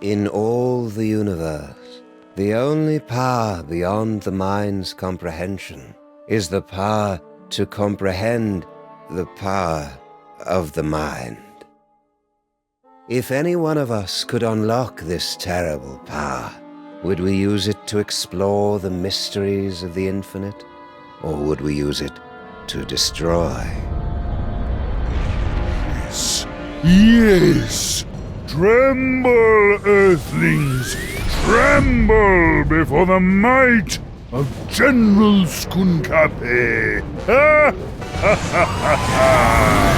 In all the universe, the only power beyond the mind's comprehension is the power to comprehend the power of the mind. If any one of us could unlock this terrible power, would we use it to explore the mysteries of the infinite, or would we use it to destroy? Yes, yes! Tremble, Earthlings! Tremble before the might of General Skunkape! Ha ha ha ha ha!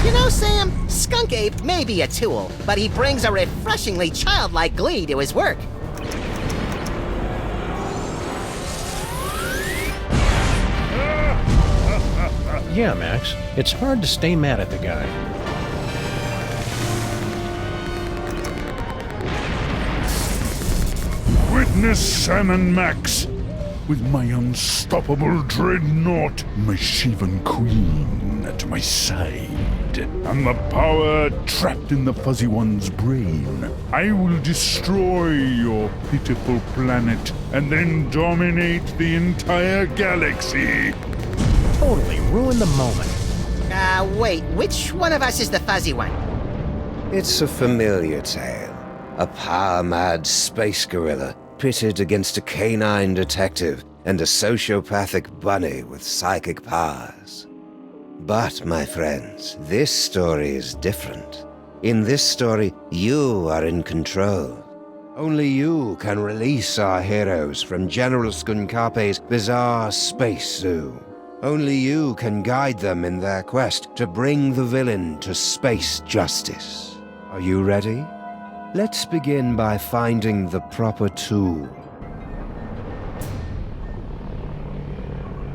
You know, Sam, Skunk Ape may be a tool, but he brings a refreshingly childlike glee to his work. Yeah, Max. It's hard to stay mad at the guy. Witness Sam and Max, with my unstoppable dreadnought, my shaven queen at my side, and the power trapped in the Fuzzy One's brain. I will destroy your pitiful planet and then dominate the entire galaxy. Totally ruined the moment. Wait, which one of us is the fuzzy one? It's a familiar tale. A power-mad space gorilla pitted against a canine detective and a sociopathic bunny with psychic powers. But, my friends, this story is different. In this story, you are in control. Only you can release our heroes from General Skunkape's bizarre space zoo. Only you can guide them in their quest to bring the villain to space justice. Are you ready? Let's begin by finding the proper tool.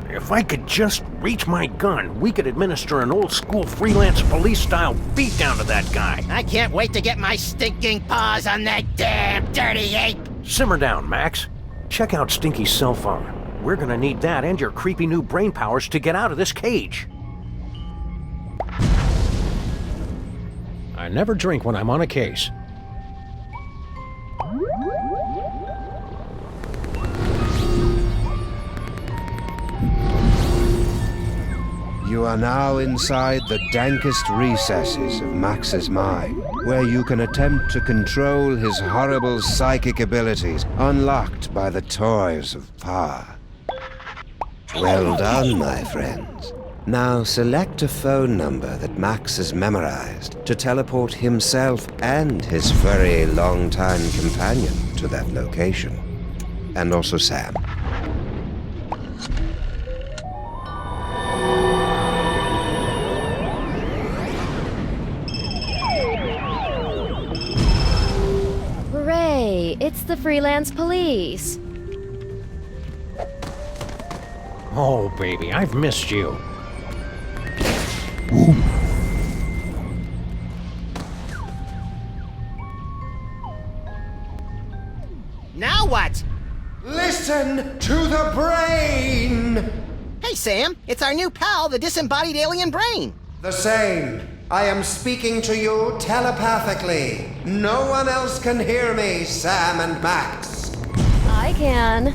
If I could just reach my gun, we could administer an old-school Freelance Police-style beatdown to that guy. I can't wait to get my stinking paws on that damn dirty ape! Simmer down, Max. Check out Stinky's cell phone. We're gonna need that and your creepy new brain powers to get out of this cage. I never drink when I'm on a case. You are now inside the dankest recesses of Max's mind, where you can attempt to control his horrible psychic abilities unlocked by the toys of power. Well done, my friends. Now select a phone number that Max has memorized to teleport himself and his furry long-time companion to that location. And also Sam. Hooray! It's the Freelance Police! Oh, baby, I've missed you. Now what? Listen to the brain! Hey, Sam, it's our new pal, the disembodied alien brain. The same. I am speaking to you telepathically. No one else can hear me, Sam and Max. I can.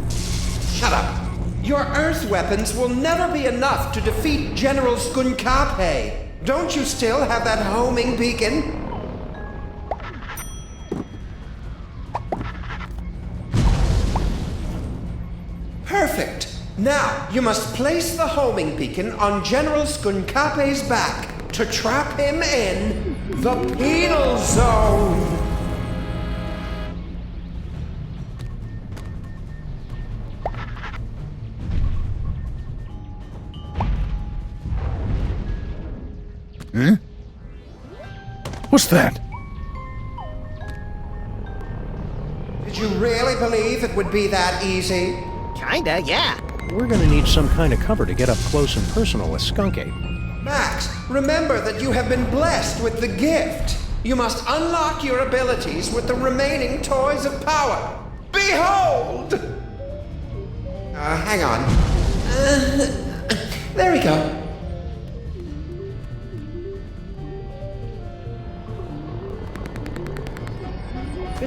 Shut up. Your Earth weapons will never be enough to defeat General Skunkape. Don't you still have that homing beacon? Perfect. Now, you must place the homing beacon on General Skunkape's back to trap him in the penal zone. Huh? What's that? Did you really believe it would be that easy? Kinda, yeah. We're gonna need some kind of cover to get up close and personal with Skunk Ape. Max, remember that you have been blessed with the gift. You must unlock your abilities with the remaining toys of power. Behold! Hang on. There we go.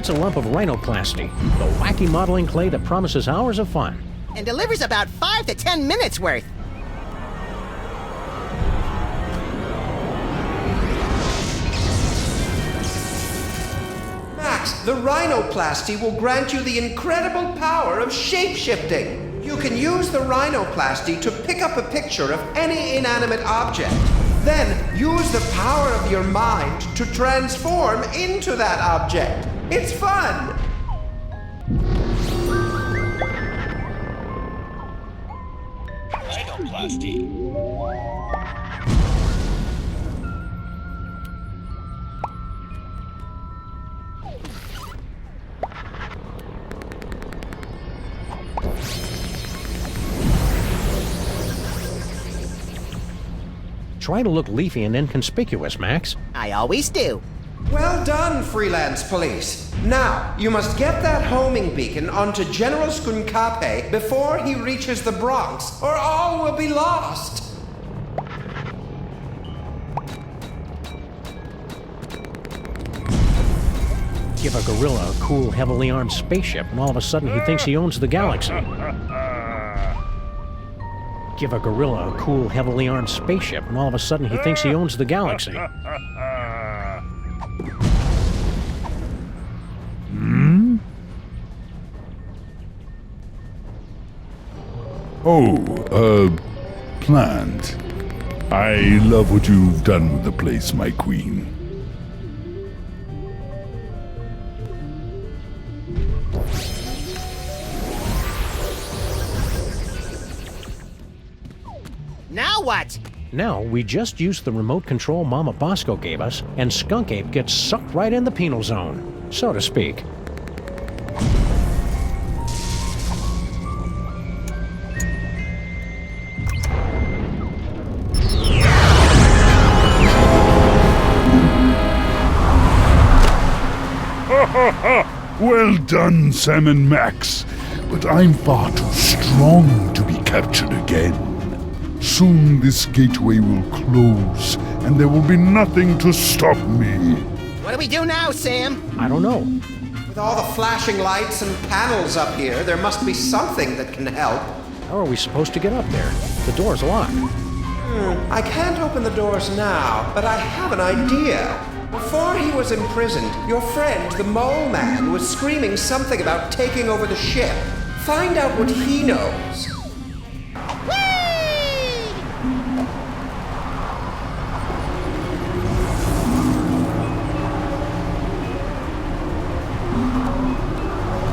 It's a lump of rhinoplasty, the wacky modeling clay that promises hours of fun. And delivers about 5 to 10 minutes worth. Max, the rhinoplasty will grant you the incredible power of shape-shifting. You can use the rhinoplasty to pick up a picture of any inanimate object. Then use the power of your mind to transform into that object. It's fun! Rhinoplasty. Try to look leafy and inconspicuous, Max. I always do. Well done, Freelance Police. Now, you must get that homing beacon onto General Skunkape before he reaches the Bronx, or all will be lost. Give a gorilla a cool, heavily armed spaceship, and all of a sudden he thinks he owns the galaxy. Give a gorilla a cool, heavily armed spaceship, and all of a sudden he thinks he owns the galaxy. Plant. I love what you've done with the place, my queen. Now what? Now, we just use the remote control Mama Bosco gave us, and Skunk Ape gets sucked right in the penal zone, so to speak. Well done, Sam and Max, but I'm far too strong to be captured again. Soon this gateway will close, and there will be nothing to stop me. What do we do now, Sam? I don't know. With all the flashing lights and panels up here, there must be something that can help. How are we supposed to get up there? The door's locked. I can't open the doors now, but I have an idea. Before he was imprisoned, your friend, the Mole Man, was screaming something about taking over the ship. Find out what he knows.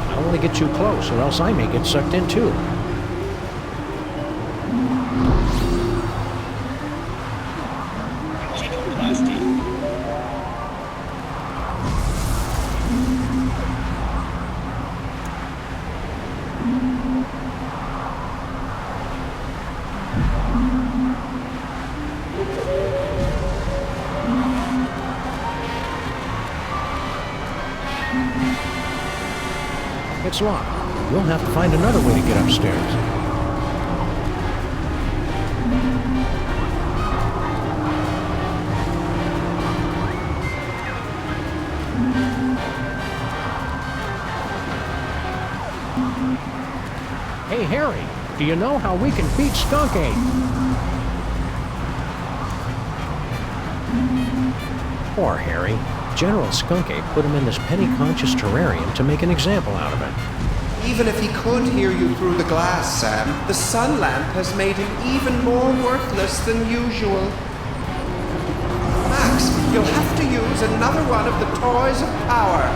I don't want to get too close, or else I may get sucked in too. It's locked. We'll have to find another way to get upstairs. Hey, Harry, do you know how we can beat Skunk Ape? Poor Harry. General Skunk Ape put him in this penny-conscious terrarium to make an example out of him. Even if he could hear you through the glass, Sam, the sun lamp has made him even more worthless than usual. Max, you'll have to use another one of the toys of power.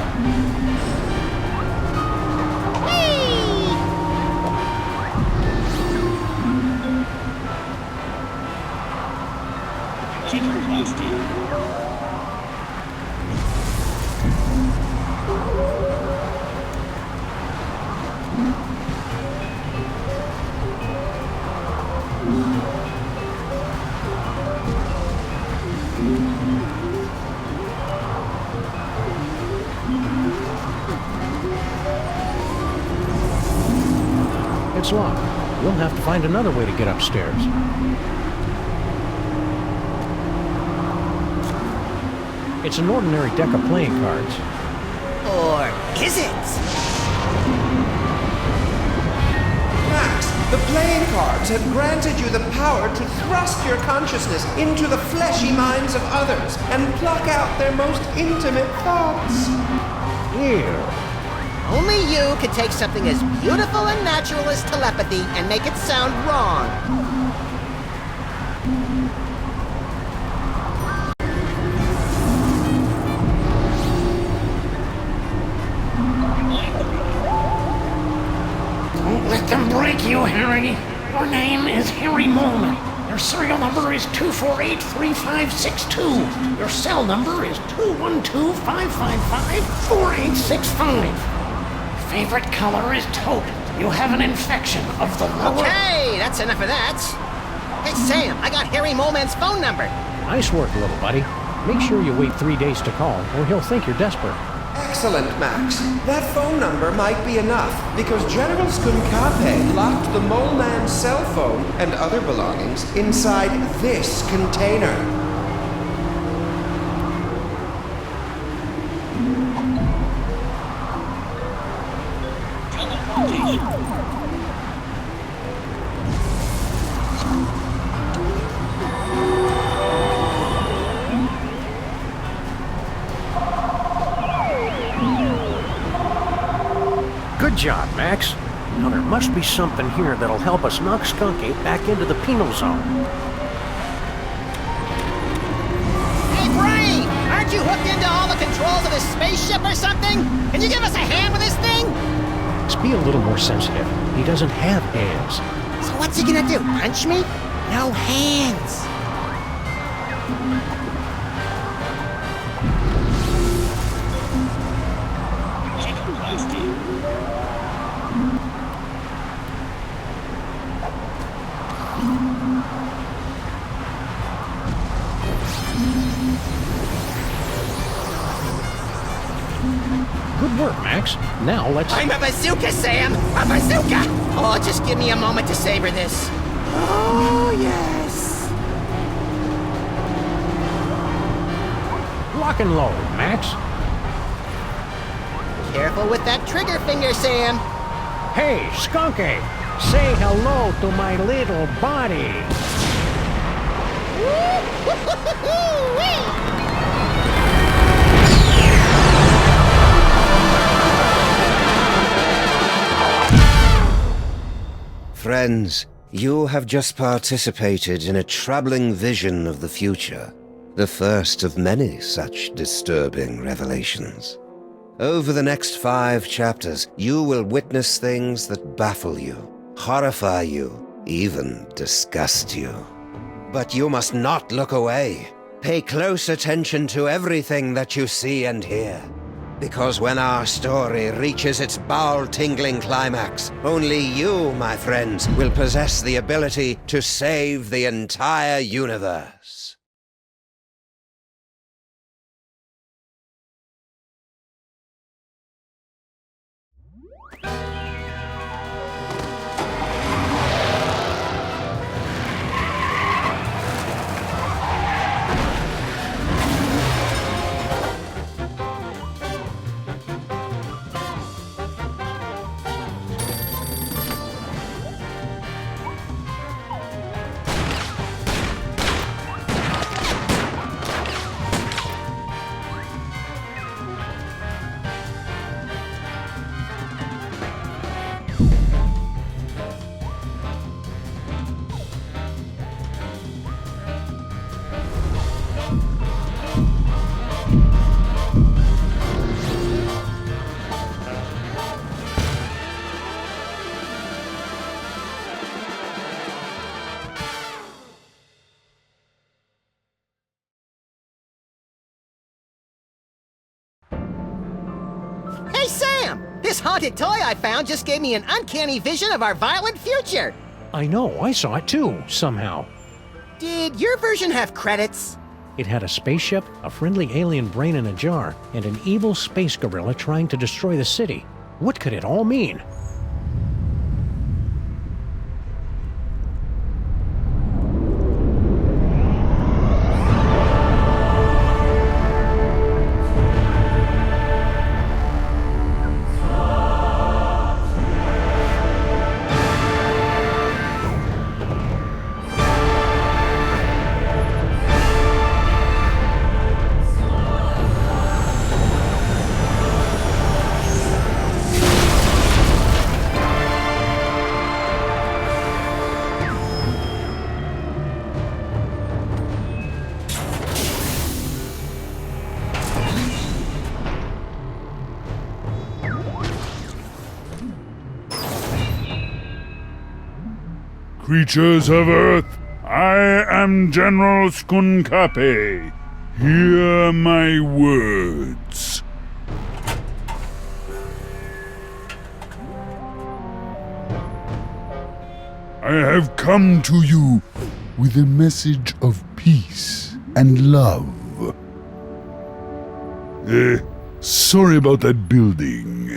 It's locked. We'll have to find another way to get upstairs. It's an ordinary deck of playing cards. Or is it? Max, the playing cards have granted you the power to thrust your consciousness into the fleshy minds of others and pluck out their most intimate thoughts. Ew. Only you can take something as beautiful and natural as telepathy and make it sound wrong. Don't let them break you, Harry. Your name is Harry Molman. Your serial number is 2483562. Your cell number is 212-555-4865. Favorite color is taupe. You have an infection of the lower... Okay, that's enough of that. Hey, Sam, I got Harry Molman's phone number. Nice work, little buddy. Make sure you wait 3 days to call, or he'll think you're desperate. Excellent, Max. That phone number might be enough, because General Skunkape locked the Mole Man's cell phone and other belongings inside this container. Good job, Max. Now there must be something here that'll help us knock Skunkate back into the penal zone. Hey, Brain! Aren't you hooked into all the controls of this spaceship or something? Can you give us a hand with this thing? Let's be a little more sensitive. He doesn't have hands. So what's he gonna do, punch me? No hands. Good work, Max. Now let's... I'm a bazooka, Sam! A bazooka! Oh, just give me a moment to savor this. Oh, yes. Lock and load, Max. Careful with that trigger finger, Sam. Hey, Skunkate! Say hello to my little body! Friends, you have just participated in a troubling vision of the future, the first of many such disturbing revelations. Over the next 5 chapters, you will witness things that baffle you, horrify you, even disgust you. But you must not look away. Pay close attention to everything that you see and hear. Because when our story reaches its bowel-tingling climax, only you, my friends, will possess the ability to save the entire universe. Hey, Sam! This haunted toy I found just gave me an uncanny vision of our violent future. I know, I saw it too, somehow. Did your version have credits? It had a spaceship, a friendly alien brain in a jar, and an evil space gorilla trying to destroy the city. What could it all mean? creatures of Earth, I am General Skunkape. Hear my words. I have come to you with a message of peace and love. Sorry about that building.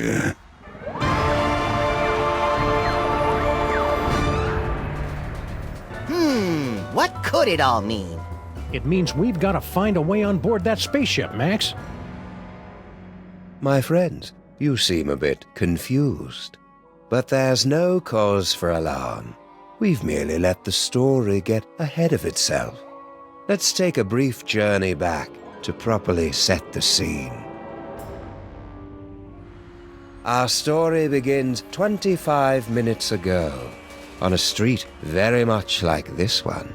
What could it all mean? It means we've got to find a way on board that spaceship, Max. My friends, you seem a bit confused. But there's no cause for alarm. We've merely let the story get ahead of itself. Let's take a brief journey back to properly set the scene. Our story begins 25 minutes ago, on a street very much like this one.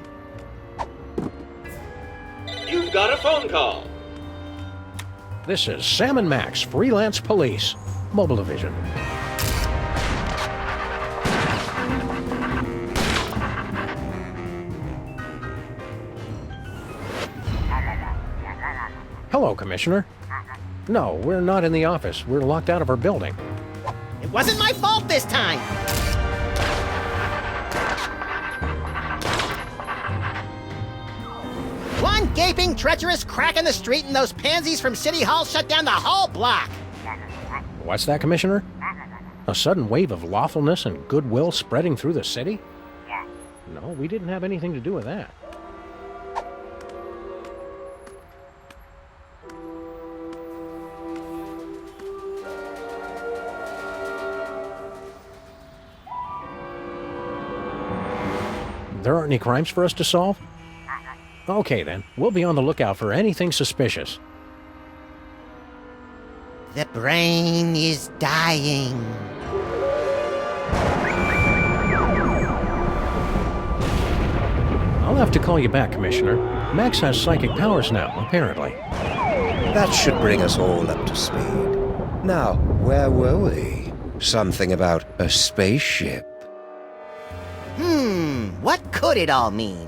You've got a phone call. This is Sam and Max, Freelance Police, Mobile Division. Hello, Commissioner. No, we're not in the office. We're locked out of our building. It wasn't my fault this time! One gaping, treacherous crack in the street and those pansies from City Hall shut down the whole block! What's that, Commissioner? A sudden wave of lawfulness and goodwill spreading through the city? No, we didn't have anything to do with that. There aren't any crimes for us to solve? Okay then, we'll be on the lookout for anything suspicious. The brain is dying. I'll have to call you back, Commissioner. Max has psychic powers now, apparently. That should bring us all up to speed. Now, where were we? Something about a spaceship. What could it all mean?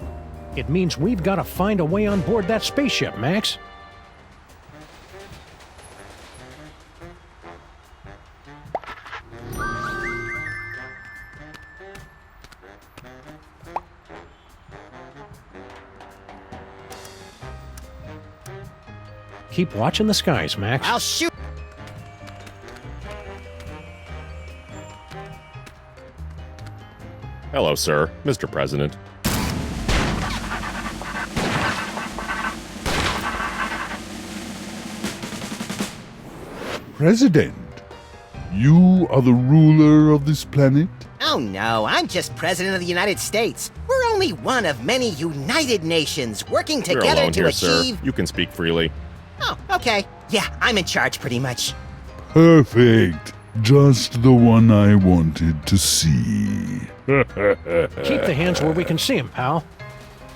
It means we've got to find a way on board that spaceship, Max. Keep watching the skies, Max. I'll shoot. Hello, sir. Mr. President. President, you are the ruler of this planet? Oh no, I'm just President of the United States. We're only one of many united nations working You're together alone to here, achieve... sir. You can speak freely. Oh, okay. Yeah, I'm in charge pretty much. Perfect. Just the one I wanted to see. Keep the hands where we can see them, pal.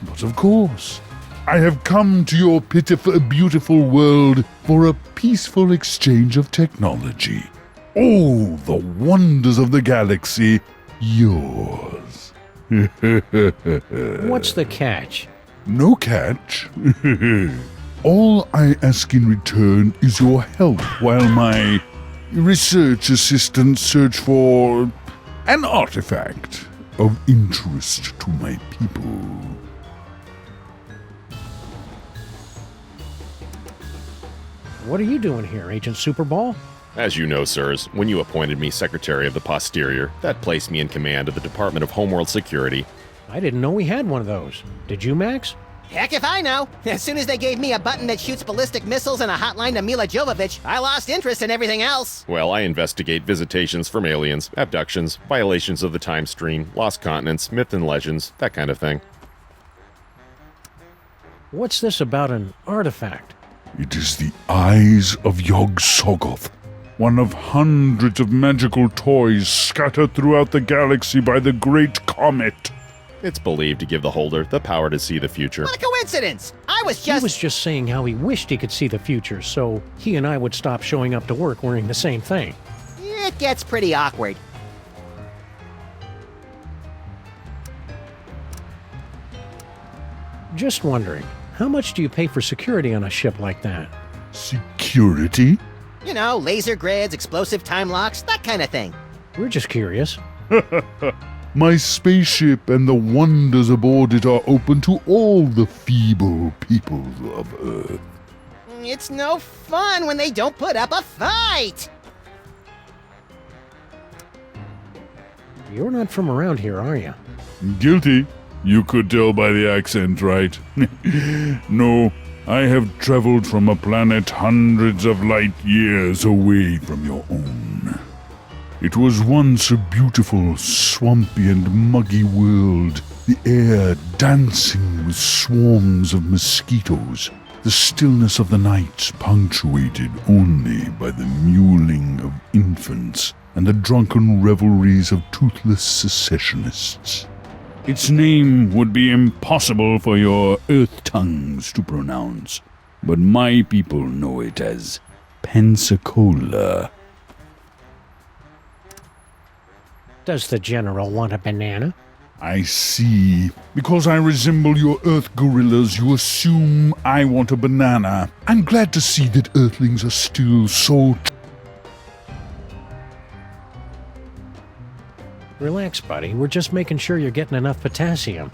But of course, I have come to your pitiful, beautiful world for a peaceful exchange of technology. All the wonders of the galaxy, yours. What's the catch? No catch. All I ask in return is your help while my research assistants search for an artifact of interest to my people. What are you doing here, Agent Superball? As you know, sirs, when you appointed me Secretary of the Posterior, that placed me in command of the Department of Homeworld Security. I didn't know we had one of those. Did you, Max? Heck if I know. As soon as they gave me a button that shoots ballistic missiles and a hotline to Mila Jovovich, I lost interest in everything else. Well, I investigate visitations from aliens, abductions, violations of the time stream, lost continents, myth and legends, that kind of thing. What's this about an artifact? It is the eyes of Yog-Sothoth, one of hundreds of magical toys scattered throughout the galaxy by the Great Comet. It's believed to give the holder the power to see the future. What a coincidence! I was He was just saying how he wished he could see the future, so he and I would stop showing up to work wearing the same thing. It gets pretty awkward. Just wondering, how much do you pay for security on a ship like that? Security? You know, laser grids, explosive time locks, that kind of thing. We're just curious. My spaceship and the wonders aboard it are open to all the feeble people of Earth. It's no fun when they don't put up a fight! You're not from around here, are you? Guilty. You could tell by the accent, right? No, I have traveled from a planet hundreds of light years away from your own. It was once a beautiful, swampy and muggy world, the air dancing with swarms of mosquitoes, the stillness of the night punctuated only by the mewling of infants and the drunken revelries of toothless secessionists. Its name would be impossible for your earth tongues to pronounce, but my people know it as Pensacola. Does the General want a banana? I see. Because I resemble your Earth gorillas, you assume I want a banana. I'm glad to see that Earthlings are still so... Relax, buddy. We're just making sure you're getting enough potassium.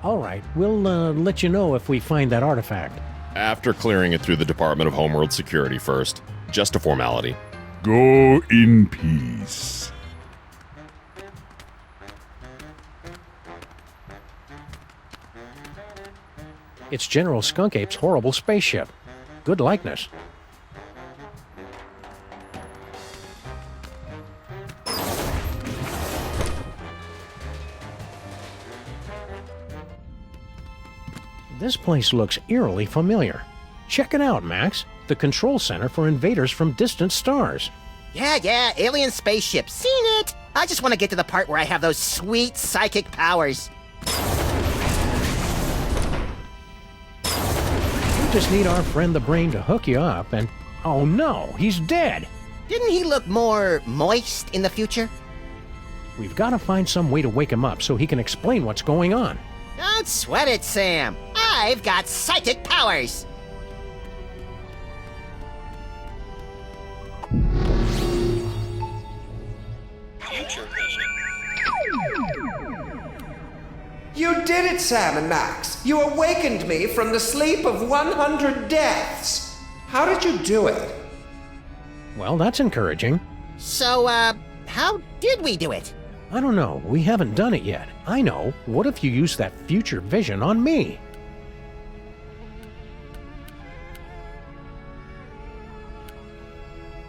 All right, we'll let you know if we find that artifact. After clearing it through the Department of Homeworld Security first. Just a formality. Go in peace. It's General Skunk Ape's horrible spaceship. Good likeness. This place looks eerily familiar. Check it out, Max. The control center for invaders from distant stars. Yeah, alien spaceship. Seen it! I just want to get to the part where I have those sweet psychic powers. We just need our friend the Brain to hook you up and... Oh no, he's dead! Didn't he look more moist in the future? We've got to find some way to wake him up so he can explain what's going on. Don't sweat it, Sam. I've got psychic powers. You did it, Sam and Max. You awakened me from the sleep of 100 deaths. How did you do it? Well, that's encouraging. So, how did we do it? I don't know. We haven't done it yet. I know. What if you use that future vision on me?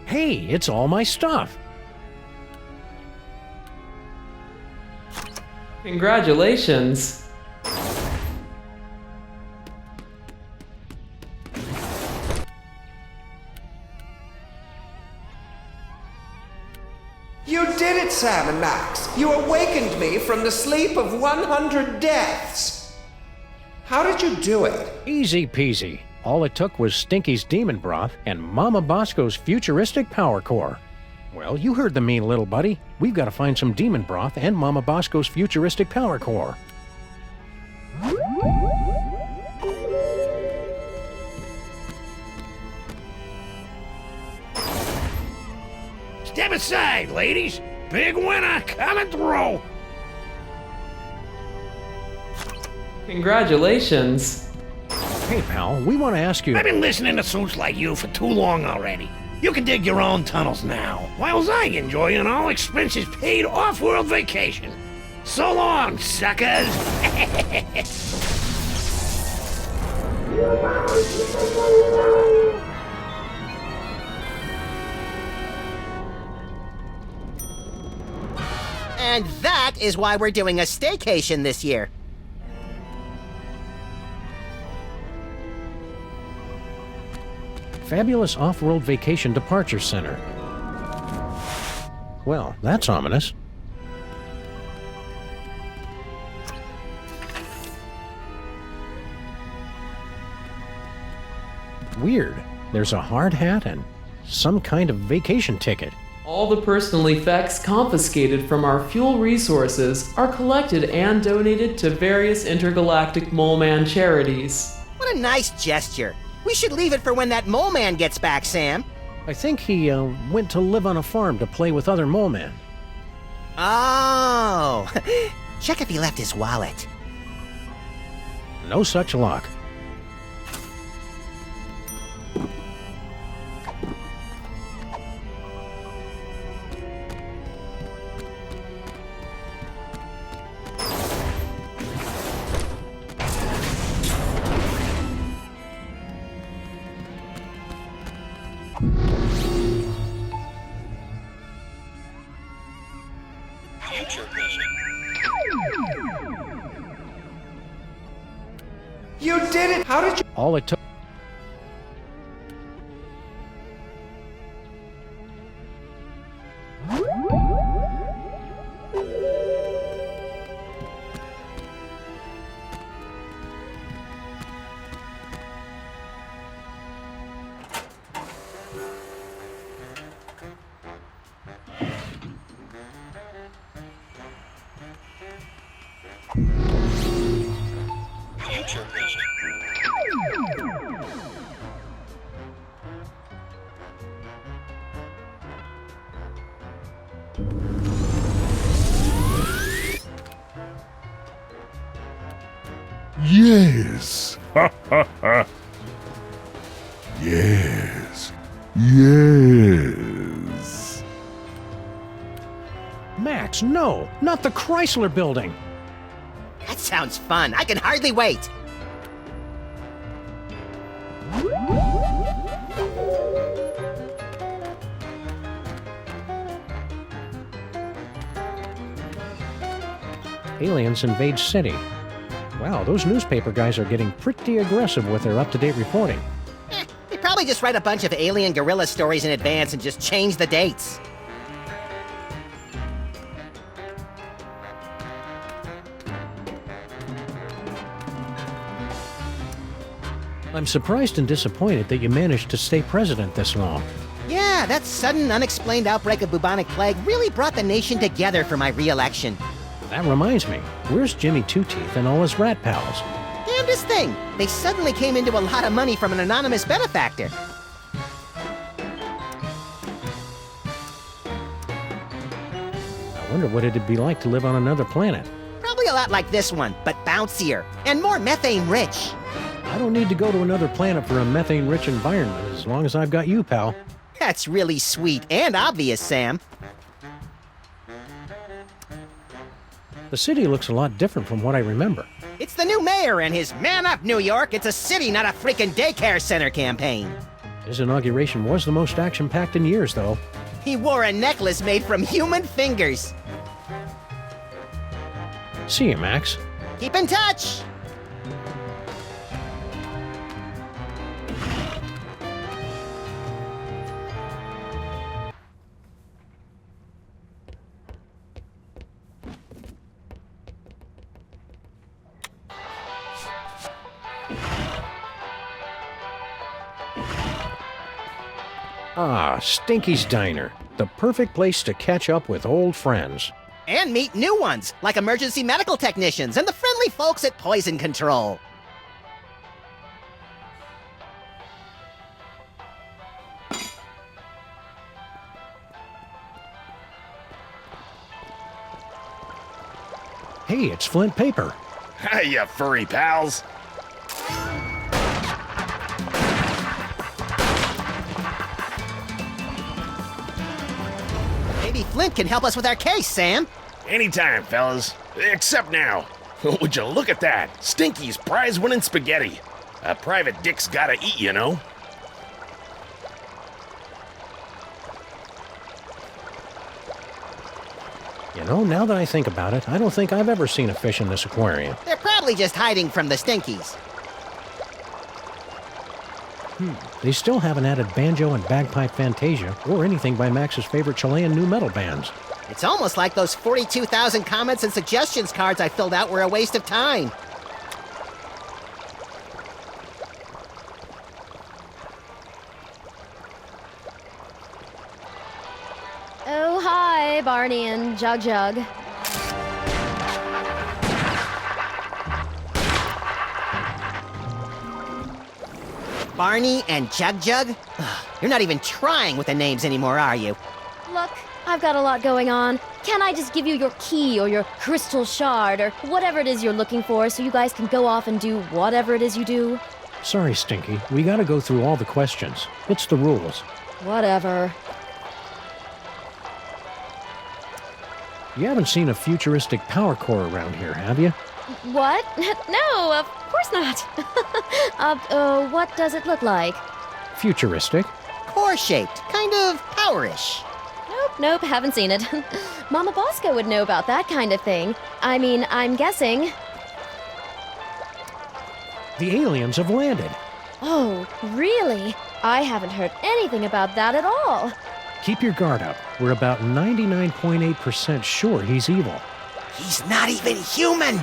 Hey, it's all my stuff. Congratulations. You did it, Sam and Max. You awakened me from the sleep of 100 deaths. How did you do it? Easy peasy. All it took was Stinky's demon broth and Mama Bosco's futuristic power core. Well, you heard the mean little buddy. We've got to find some demon broth and Mama Bosco's futuristic power core. Step aside, ladies. Big winner coming through. Congratulations. Hey, pal, we want to ask you... I've been listening to suits like you for too long already. You can dig your own tunnels now, whilst I enjoy an all-expenses paid off-world vacation. So long, suckers! And that is why we're doing a staycation this year. Fabulous Off-World Vacation Departure Center. Well, that's ominous. Weird. There's a hard hat and some kind of vacation ticket. All the personal effects confiscated from our fuel resources are collected and donated to various intergalactic mole man charities. What a nice gesture. We should leave it for when that mole man gets back, Sam. I think he went to live on a farm to play with other mole men. Oh, check if he left his wallet. No such luck. You did it! How did you? All it took. Yes! Ha ha ha! Yes! Yes! Max, no! Not the Chrysler Building! That sounds fun. I can hardly wait. Aliens invade city. Wow, those newspaper guys are getting pretty aggressive with their up-to-date reporting. They probably just write a bunch of alien guerrilla stories in advance and just change the dates. I'm surprised and disappointed that you managed to stay president this long. Yeah, that sudden, unexplained outbreak of bubonic plague really brought the nation together for my re-election. That reminds me, where's Jimmy Two-Teeth and all his rat pals? Damnedest thing! They suddenly came into a lot of money from an anonymous benefactor. I wonder what it'd be like to live on another planet. Probably a lot like this one, but bouncier, and more methane-rich. I don't need to go to another planet for a methane-rich environment as long as I've got you, pal. That's really sweet and obvious, Sam. The city looks a lot different from what I remember. It's the new mayor and his Man Up, New York, it's a city, not a freaking daycare center campaign. His inauguration was the most action-packed in years, though. He wore a necklace made from human fingers. See you, Max. Keep in touch! Ah, Stinky's Diner. The perfect place to catch up with old friends. And meet new ones, like emergency medical technicians and the friendly folks at Poison Control. Hey, it's Flint Paper. Hi, you furry pals. Maybe Flint can help us with our case, Sam. Anytime, fellas. Except now. Would you look at that? Stinky's prize-winning spaghetti. A private dick's gotta eat, you know? You know, now that I think about it, I don't think I've ever seen a fish in this aquarium. They're probably just hiding from the Stinkies. They still haven't added banjo and bagpipe fantasia or anything by Max's favorite Chilean nu metal bands. It's almost like those 42,000 comments and suggestions cards I filled out were a waste of time. Barney and Jug Jug. Barney and Jug Jug? Ugh, you're not even trying with the names anymore, are you? Look, I've got a lot going on. Can't I just give you your key or your crystal shard or whatever it is you're looking for so you guys can go off and do whatever it is you do? Sorry, Stinky. We gotta go through all the questions. It's the rules. Whatever. You haven't seen a futuristic power core around here, have you? What? No, of course not. What does it look like? Futuristic? Core-shaped, kind of powerish. Nope, haven't seen it. Mama Bosco would know about that kind of thing. I mean, I'm guessing. The aliens have landed. Oh, really? I haven't heard anything about that at all. Keep your guard up. We're about 99.8% sure he's evil. He's not even human!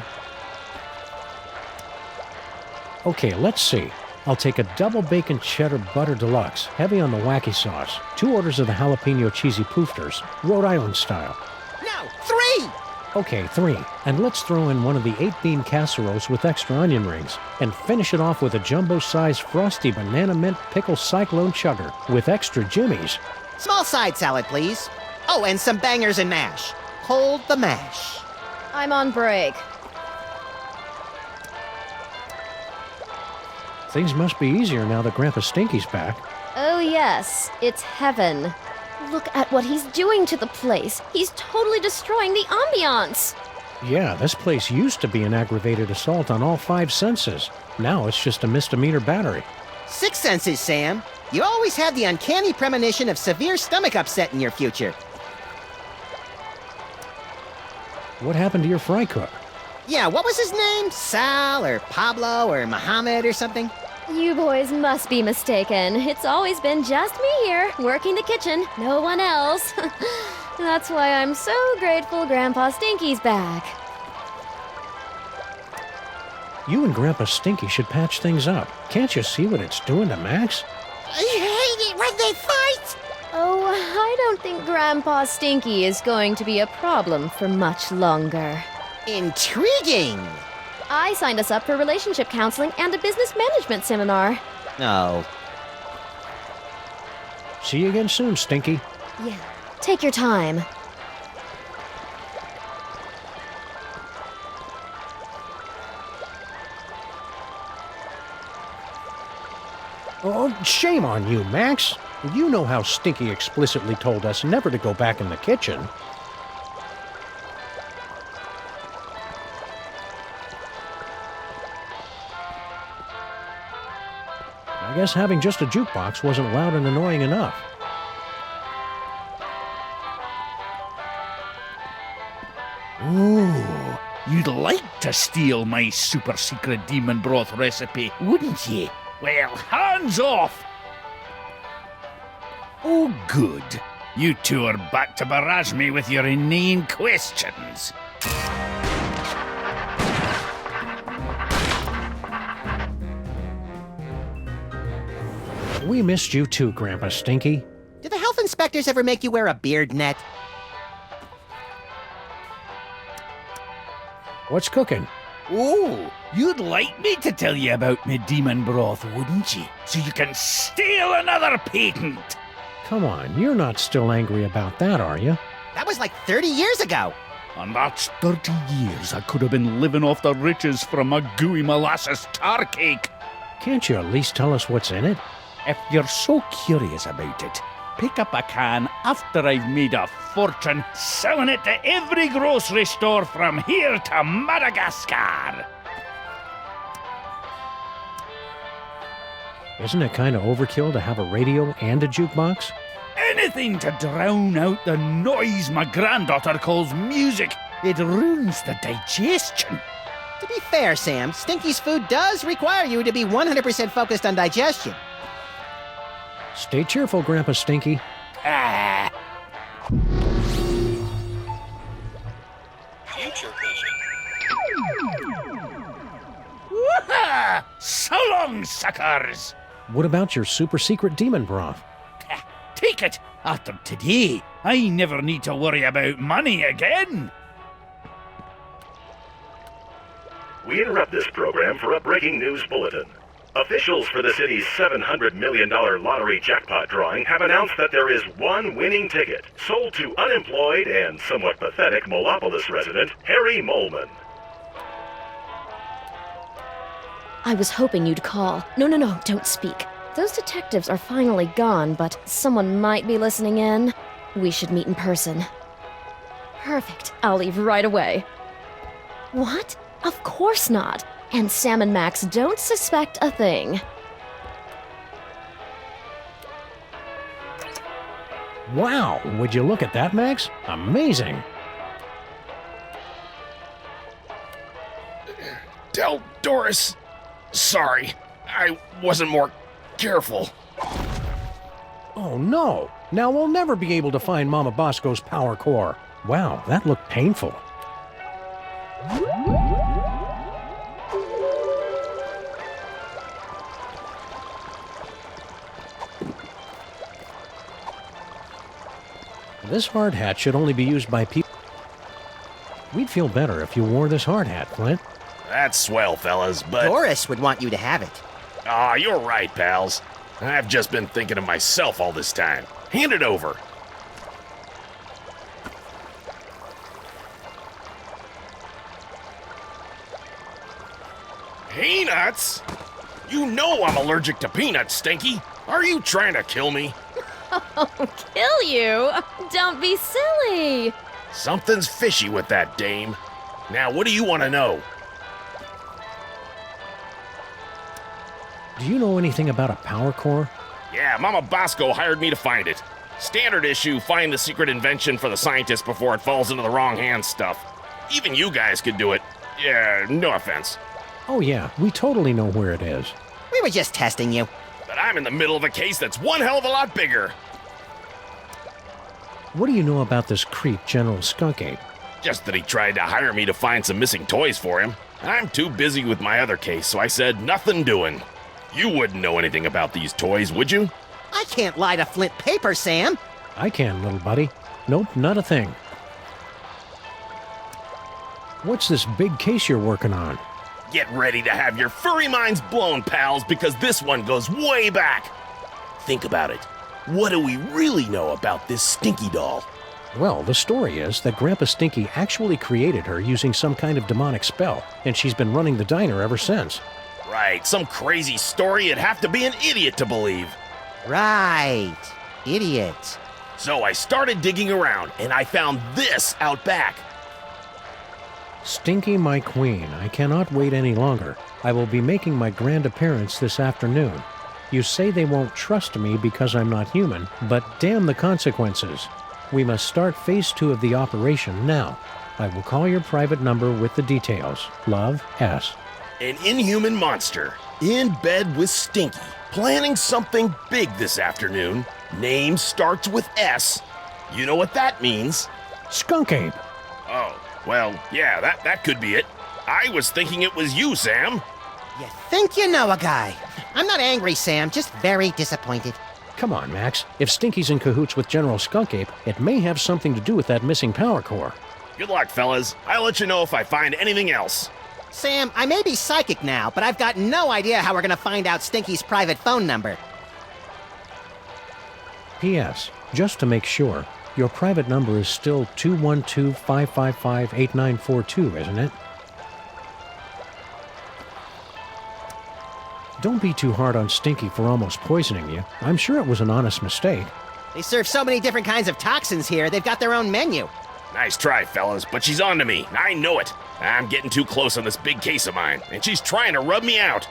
Okay, let's see. I'll take a double bacon cheddar butter deluxe, heavy on the wacky sauce, 2 orders of the jalapeno cheesy poofters, Rhode Island style. No, 3! Okay, 3. And let's throw in one of the 8-bean casseroles with extra onion rings, and finish it off with a jumbo-sized frosty banana mint pickle cyclone chugger with extra jimmies. Small side salad, please. Oh, and some bangers and mash. Hold the mash. I'm on break. Things must be easier now that Grandpa Stinky's back. Oh yes, it's heaven. Look at what he's doing to the place. He's totally destroying the ambiance. Yeah, this place used to be an aggravated assault on all 5 senses. Now it's just a misdemeanor battery. 6 senses, Sam. You always have the uncanny premonition of severe stomach upset in your future. What happened to your fry cook? Yeah, what was his name? Sal or Pablo or Mohammed or something? You boys must be mistaken. It's always been just me here, working the kitchen, no one else. That's why I'm so grateful Grandpa Stinky's back. You and Grandpa Stinky should patch things up. Can't you see what it's doing to Max? I hate it when they fight! Oh, I don't think Grandpa Stinky is going to be a problem for much longer. Intriguing! I signed us up for relationship counseling and a business management seminar. No. See you again soon, Stinky. Yeah, take your time. Oh, shame on you, Max. You know how Stinky explicitly told us never to go back in the kitchen. I guess having just a jukebox wasn't loud and annoying enough. Ooh, you'd like to steal my super secret demon broth recipe, wouldn't ye? Well, hands off! Oh, good. You two are back to barrage me with your inane questions. We missed you too, Grandpa Stinky. Do the health inspectors ever make you wear a beard net? What's cooking? Oh, you'd like me to tell you about me demon broth, wouldn't ye? So you can steal another patent. Come on, you're not still angry about that, are you? That was like 30 years ago. And that's 30 years I could have been living off the riches from a gooey molasses tar cake. Can't you at least tell us what's in it? If you're so curious about it, pick up a can after I've made a fortune selling it to every grocery store from here to Madagascar. Isn't it kind of overkill to have a radio and a jukebox? Anything to drown out the noise my granddaughter calls music. It ruins the digestion. To be fair, Sam, Stinky's food does require you to be 100% focused on digestion. Stay cheerful, Grandpa Stinky. Ah. Future vision. Woohoo! So long, suckers! What about your super secret demon broth? Take it! After today, I never need to worry about money again. We interrupt this program for a breaking news bulletin. Officials for the city's $700 million lottery jackpot drawing have announced that there is one winning ticket, sold to unemployed and somewhat pathetic Molopolis resident Harry Molman. I was hoping you'd call. No, don't speak. Those detectives are finally gone, but someone might be listening in. We should meet in person. Perfect. I'll leave right away. What? Of course not. And Sam and Max don't suspect a thing. Wow, would you look at that, Max? Amazing. Tell Doris. Sorry, I wasn't more careful. Oh no! Now we'll never be able to find Mama Bosco's power core. Wow, that looked painful. This hard hat should only be used by people. We'd feel better if you wore this hard hat, Flint. That's swell, fellas, but... Doris would want you to have it. Aw, you're right, pals. I've just been thinking of myself all this time. Hand it over. Peanuts? You know I'm allergic to peanuts, Stinky. Are you trying to kill me? Oh, kill you? Don't be silly. Something's fishy with that dame. Now, what do you want to know? Do you know anything about a power core? Yeah, Mama Bosco hired me to find it. Standard issue, find the secret invention for the scientist before it falls into the wrong hands stuff. Even you guys could do it. Yeah, no offense. Oh yeah, we totally know where it is. We were just testing you. But I'm in the middle of a case that's one hell of a lot bigger. What do you know about this creep, General Skunk Ape? Just that he tried to hire me to find some missing toys for him. I'm too busy with my other case, so I said nothing doing. You wouldn't know anything about these toys, would you? I can't lie to Flint paper, Sam. I can, little buddy. Nope, not a thing. What's this big case you're working on? Get ready to have your furry minds blown, pals, because this one goes way back. Think about it. What do we really know about this Stinky doll? Well, the story is that Grandpa Stinky actually created her using some kind of demonic spell, and she's been running the diner ever since. Right, some crazy story you'd have to be an idiot to believe. Right. Idiot. So I started digging around, and I found this out back. Stinky, my queen, I cannot wait any longer. I will be making my grand appearance this afternoon. You say they won't trust me because I'm not human, but damn the consequences. We must start phase 2 of the operation now. I will call your private number with the details. Love, S. An inhuman monster, in bed with Stinky, planning something big this afternoon. Name starts with S. You know what that means? Skunk Ape. Oh, well, yeah, that could be it. I was thinking it was you, Sam. You think you know a guy. I'm not angry, Sam, just very disappointed. Come on, Max. If Stinky's in cahoots with General Skunk Ape, it may have something to do with that missing power core. Good luck, fellas. I'll let you know if I find anything else. Sam, I may be psychic now, but I've got no idea how we're gonna find out Stinky's private phone number. P.S. Just to make sure, your private number is still 212-555-8942, isn't it? Don't be too hard on Stinky for almost poisoning you. I'm sure it was an honest mistake. They serve so many different kinds of toxins here, they've got their own menu. Nice try, fellas, but she's on to me. I know it. I'm getting too close on this big case of mine, and she's trying to rub me out.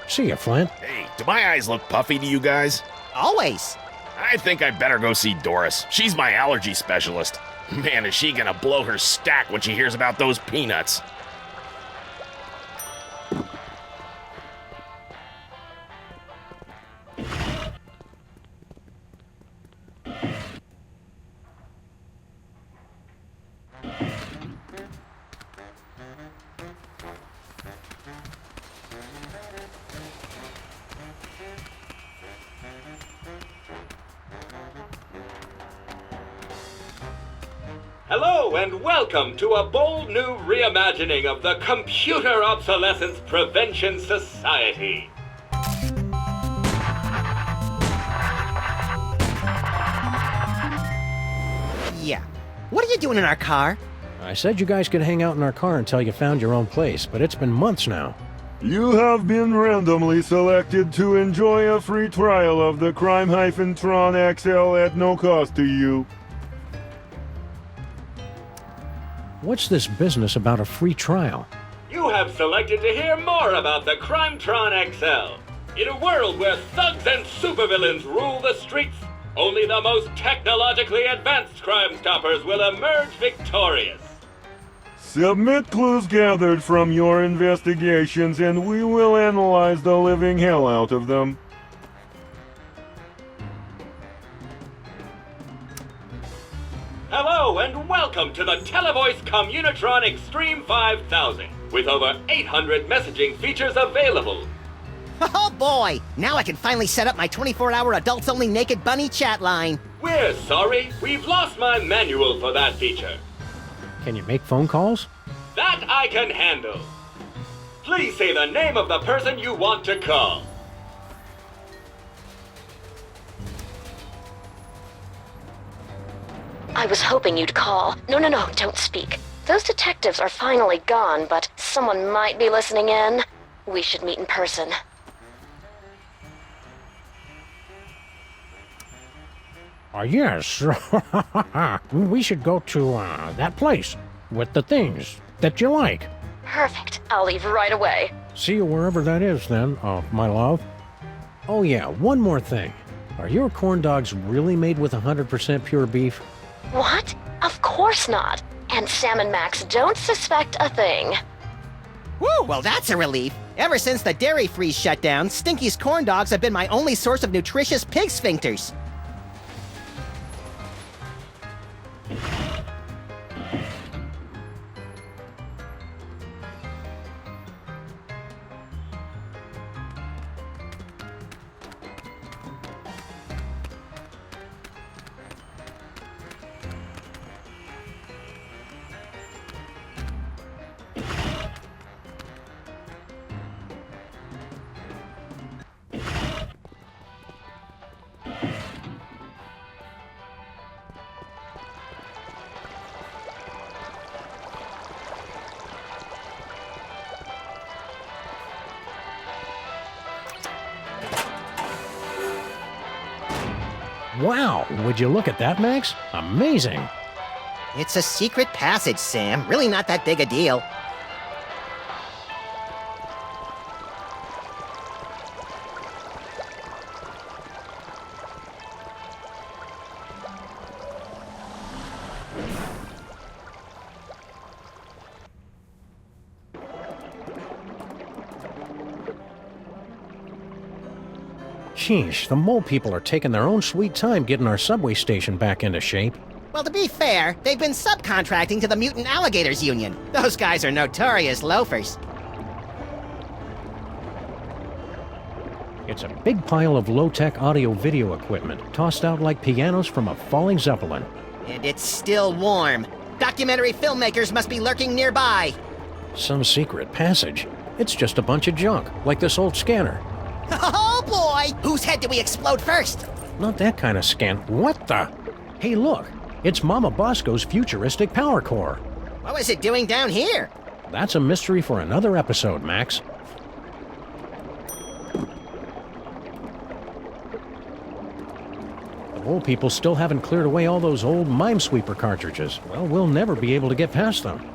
See ya, Flint. Hey, do my eyes look puffy to you guys? Always. I think I'd better go see Doris. She's my allergy specialist. Man, is she gonna blow her stack when she hears about those peanuts. Hello and welcome to a bold new reimagining of the Computer Obsolescence Prevention Society. Yeah. What are you doing in our car? I said you guys could hang out in our car until you found your own place, but it's been months now. You have been randomly selected to enjoy a free trial of the Crime-Tron XL at no cost to you. What's this business about a free trial? You have selected to hear more about the Crime-Tron XL. In a world where thugs and supervillains rule the streets, only the most technologically advanced Crime Stoppers will emerge victorious. Submit clues gathered from your investigations and we will analyze the living hell out of them. Hello and welcome to the Televoice Communitron Extreme 5000, with over 800 messaging features available. Oh boy! Now I can finally set up my 24-hour adults-only naked bunny chat line. We're sorry, we've lost my manual for that feature. Can you make phone calls? That I can handle. Please say the name of the person you want to call. I was hoping you'd call. No, don't speak. Those detectives are finally gone, but someone might be listening in. We should meet in person. Yes. We should go to, that place with the things that you like. Perfect. I'll leave right away. See you wherever that is, then, my love. Oh, yeah, one more thing. Are your corn dogs really made with 100% pure beef? What? Of course not. And Sam and Max don't suspect a thing. Woo, well that's a relief. Ever since the dairy freeze shut down, Stinky's corn dogs have been my only source of nutritious pig sphincters. Wow, would you look at that, Max? Amazing. It's a secret passage, Sam. Really not that big a deal. Sheesh, the mole people are taking their own sweet time getting our subway station back into shape. Well, to be fair, they've been subcontracting to the Mutant Alligators Union. Those guys are notorious loafers. It's a big pile of low-tech audio-video equipment, tossed out like pianos from a falling zeppelin. And it's still warm. Documentary filmmakers must be lurking nearby. Some secret passage. It's just a bunch of junk, like this old scanner. Oh boy! Whose head did we explode first? Not that kind of scan. What the? Hey, look. It's Mama Bosco's futuristic power core. What was it doing down here? That's a mystery for another episode, Max. The mole people still haven't cleared away all those old Minesweeper cartridges. Well, we'll never be able to get past them.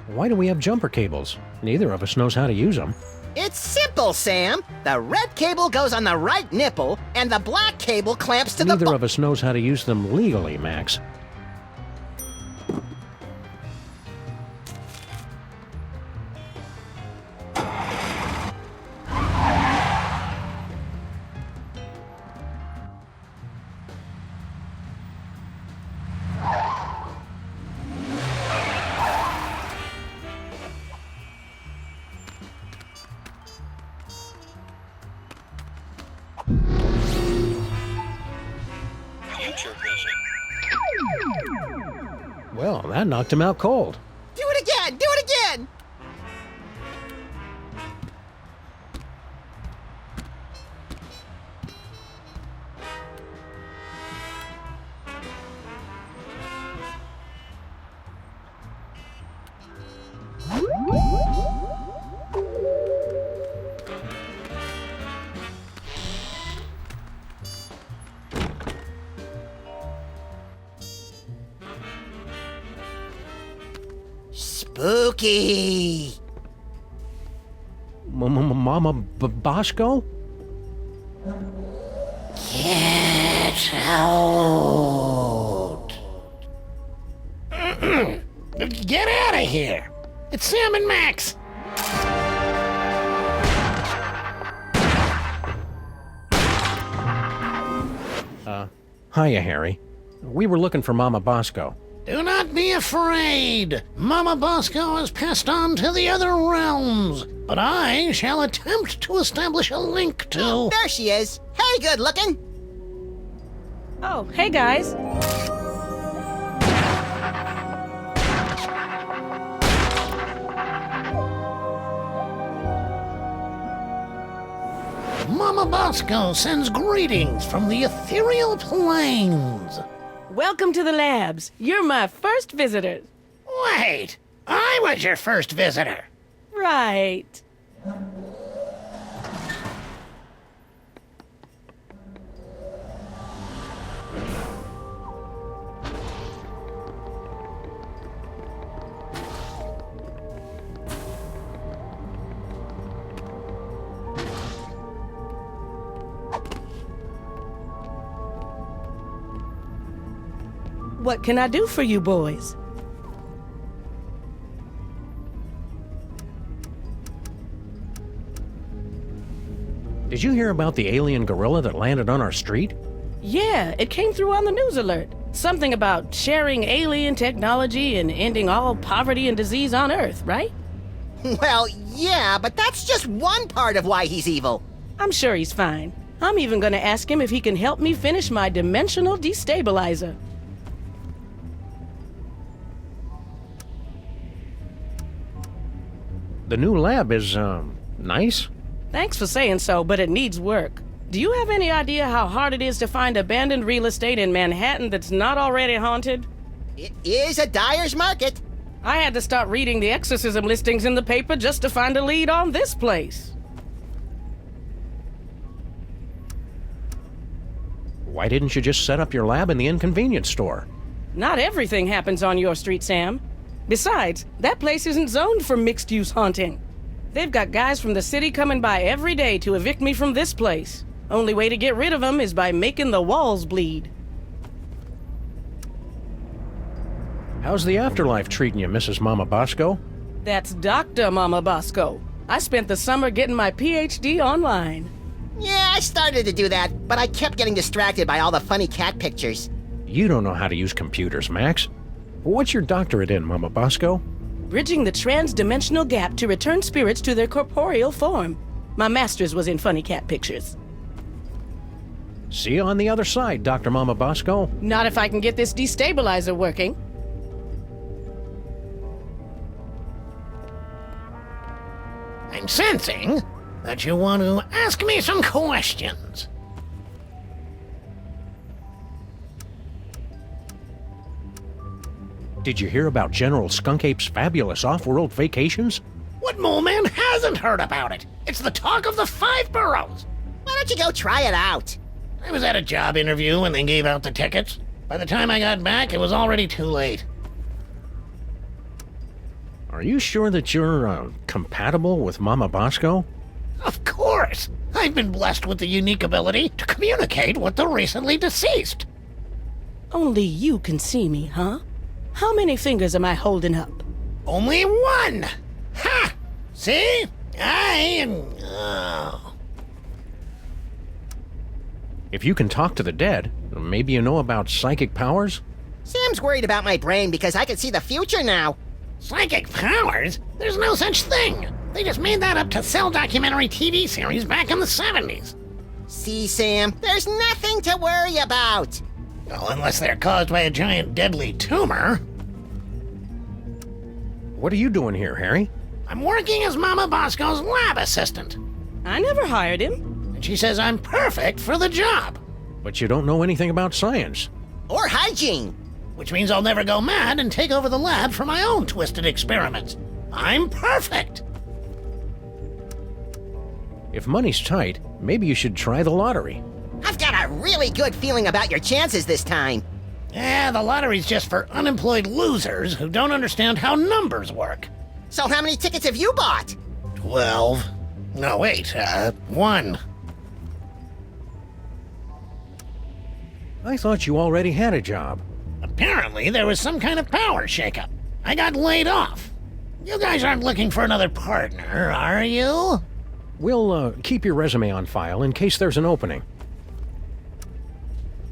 Why do we have jumper cables? Neither of us knows how to use them. It's Simple, Sam. The red cable goes on the right nipple, and the black cable clamps to the Neither of us knows how to use them legally, Max. Well, that knocked him out cold. Do it again! Do it again! Spooky! Mama Bosco? Get out! Get out of here! It's Sam and Max! Hiya, Harry. We were looking for Mama Bosco. Do not be afraid. Mama Bosco has passed on to the other realms, but I shall attempt to establish a link to... Oh, there she is. Hey, good looking. Oh, hey guys. Mama Bosco sends greetings from the ethereal plains. Welcome to the labs. You're my first visitors. Wait, I was your first visitor. Right. What can I do for you boys? Did you hear about the alien gorilla that landed on our street? Yeah, it came through on the news alert. Something about sharing alien technology and ending all poverty and disease on Earth, right? Well, yeah, but that's just one part of why he's evil. I'm sure he's fine. I'm even gonna ask him if he can help me finish my dimensional destabilizer. The new lab is, nice. Thanks for saying so, but it needs work. Do you have any idea how hard it is to find abandoned real estate in Manhattan that's not already haunted? It is a dyer's market. I had to start reading the exorcism listings in the paper just to find a lead on this place. Why didn't you just set up your lab in the inconvenience store? Not everything happens on your street, Sam. Besides, that place isn't zoned for mixed-use haunting. They've got guys from the city coming by every day to evict me from this place. Only way to get rid of them is by making the walls bleed. How's the afterlife treating you, Mrs. Mama Bosco? That's Dr. Mama Bosco. I spent the summer getting my PhD online. Yeah, I started to do that, but I kept getting distracted by all the funny cat pictures. You don't know how to use computers, Max. What's your doctorate in, Mama Bosco? Bridging the trans-dimensional gap to return spirits to their corporeal form. My master's was in funny cat pictures. See you on the other side, Dr. Mama Bosco. Not if I can get this destabilizer working. I'm sensing that you want to ask me some questions. Did you hear about General Skunkape's fabulous off-world vacations? What mole man hasn't heard about it? It's the talk of the 5 boroughs. Why don't you go try it out? I was at a job interview when they gave out the tickets. By the time I got back, it was already too late. Are you sure that you're, compatible with Mama Bosco? Of course! I've been blessed with the unique ability to communicate with the recently deceased. Only you can see me, huh? How many fingers am I holding up? Only one! Ha! See? I am... Oh. If you can talk to the dead, maybe you know about psychic powers? Sam's worried about my brain because I can see the future now. Psychic powers? There's no such thing. They just made that up to sell documentary TV series back in the 70s. See, Sam, there's nothing to worry about. Well, unless they're caused by a giant deadly tumor. What are you doing here, Harry? I'm working as Mama Bosco's lab assistant. I never hired him. And she says I'm perfect for the job. But you don't know anything about science. Or hygiene. Which means I'll never go mad and take over the lab for my own twisted experiments. I'm perfect. If money's tight, maybe you should try the lottery. I've got a really good feeling about your chances this time. Yeah, the lottery's just for unemployed losers who don't understand how numbers work. So how many tickets have you bought? 12. No, wait, 1. I thought you already had a job. Apparently, there was some kind of power shakeup. I got laid off. You guys aren't looking for another partner, are you? We'll keep your resume on file in case there's an opening.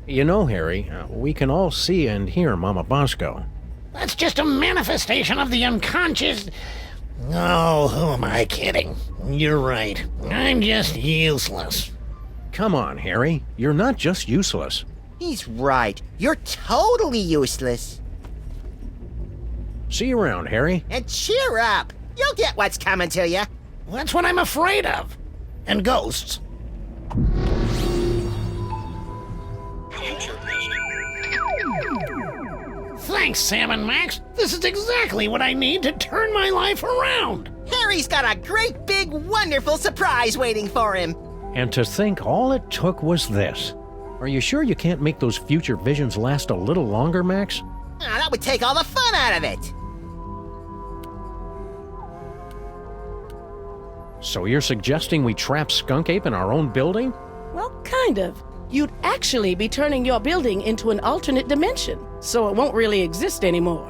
You know, Harry, we can all see and hear Mama Bosco. That's just a manifestation of the unconscious... Oh, who am I kidding? You're right. I'm just useless. Come on, Harry. You're not just useless. He's right. You're totally useless. See you around, Harry. And cheer up. You'll get what's coming to you. That's what I'm afraid of. And ghosts. Thanks, Sam and Max. This is exactly what I need to turn my life around. Harry's got a great big wonderful surprise waiting for him. And to think all it took was this. Are you sure you can't make those future visions last a little longer, Max? That would take all the fun out of it. So you're suggesting we trap Skunk Ape in our own building? Well, kind of. You'd actually be turning your building into an alternate dimension, so it won't really exist anymore.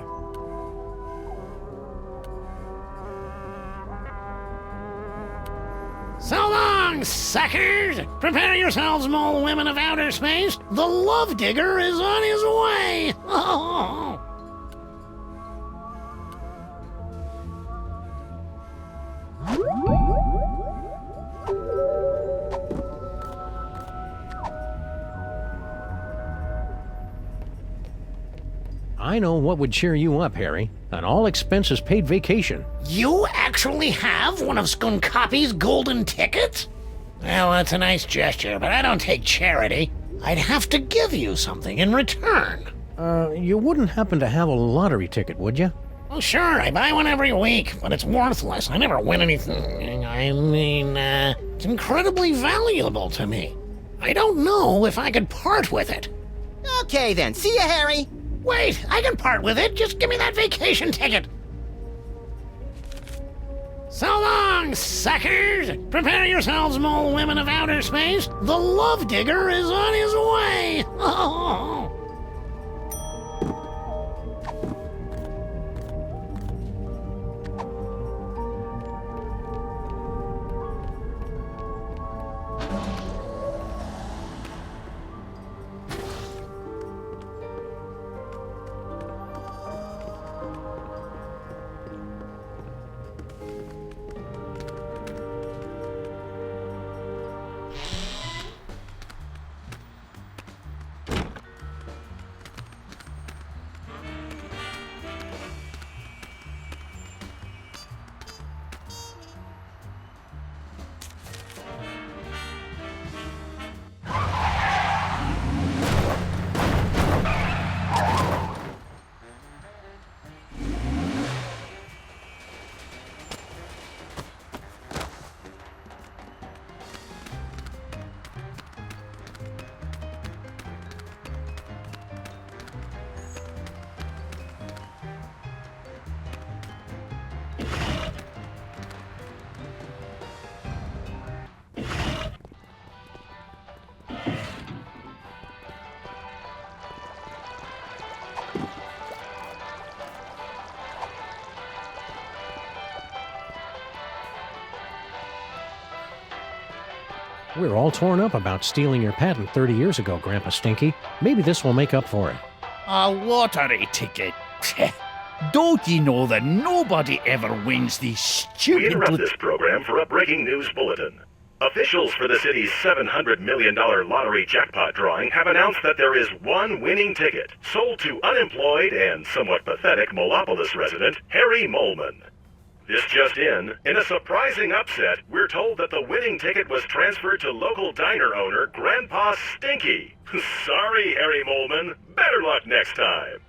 So long, suckers! Prepare yourselves, mole women of outer space. The Love Digger is on his way! Oh. I know what would cheer you up, Harry. An all-expenses-paid vacation. You actually have one of Skunkopy's golden tickets? Well, that's a nice gesture, but I don't take charity. I'd have to give you something in return. You wouldn't happen to have a lottery ticket, would you? Well, sure, I buy one every week, but it's worthless. I never win anything. I mean, it's incredibly valuable to me. I don't know if I could part with it. Okay then, see ya, Harry. Wait, I can part with it. Just give me that vacation ticket. So long, suckers! Prepare yourselves, mole women of outer space. The Love Digger is on his way! Oh. We're all torn up about stealing your patent 30 years ago, Grandpa Stinky. Maybe this will make up for it. A lottery ticket. Don't you know that nobody ever wins these We stupid... interrupt this program for a breaking news bulletin. Officials for the city's $700 million lottery jackpot drawing have announced that there is one winning ticket, sold to unemployed and somewhat pathetic Molopolis resident Harry Molman. This just in a surprising upset, we're told that the winning ticket was transferred to local diner owner Grandpa Stinky. Sorry, Harry Molman. Better luck next time.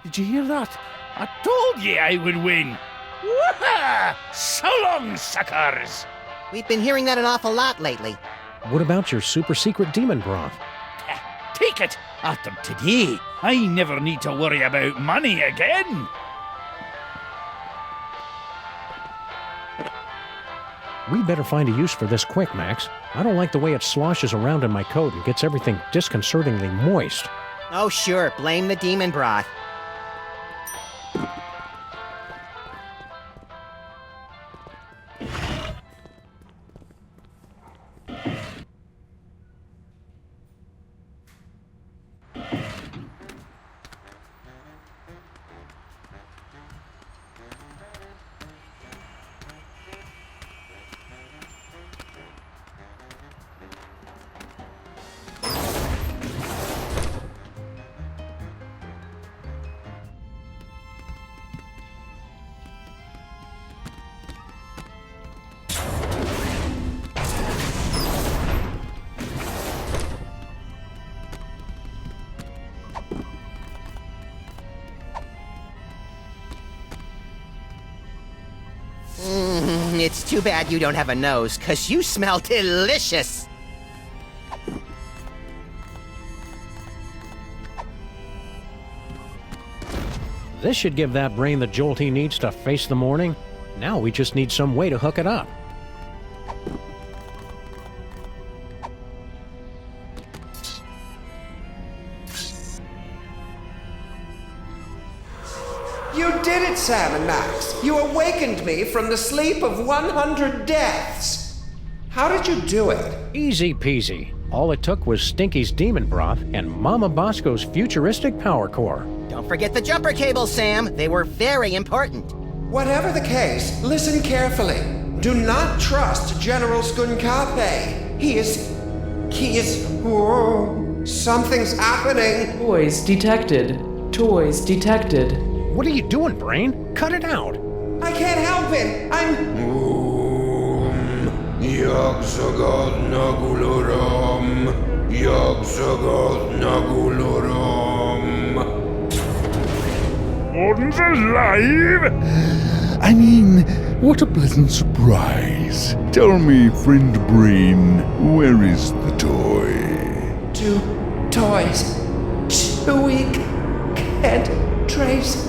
Did you hear that? I told you I would win. Woo-ha! So long, suckers! We've been hearing that an awful lot lately. What about your super secret demon broth? Take it! After today, I never need to worry about money again. We better find a use for this quick, Max. I don't like the way it sloshes around in my coat and gets everything disconcertingly moist. Oh, sure. Blame the demon broth. It's too bad you don't have a nose, 'cause you smell delicious. This should give that brain the jolt he needs to face the morning. Now we just need some way to hook it up. You did it, Sam and Max. You awakened me from the sleep of 100 deaths. How did you do it? Easy peasy. All it took was Stinky's demon broth and Mama Bosco's futuristic power core. Don't forget the jumper cables, Sam. They were very important. Whatever the case, listen carefully. Do not trust General Skunkape. He is... Whoa, something's happening. Toys detected. Toys detected. What are you doing, brain? Cut it out. I can't help it. I'm... Yagsagad Naguloram. Yagsagad Naguloram. Gordon's alive? I mean, what a pleasant surprise. Tell me, friend Brain, where is the toy? 2 toys. 2 weak. Can't trace.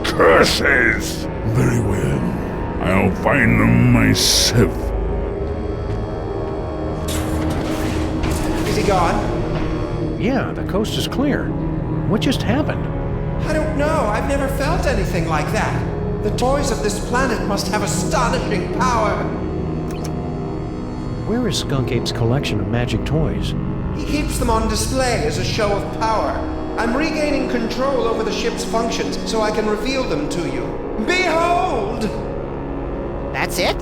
Curses! Very well. I'll find them myself. Is he gone? Yeah, the coast is clear. What just happened? I don't know. I've never felt anything like that. The toys of this planet must have astonishing power. Where is Skunk Ape's collection of magic toys? He keeps them on display as a show of power. I'm regaining control over the ship's functions so I can reveal them to you. Behold! That's it?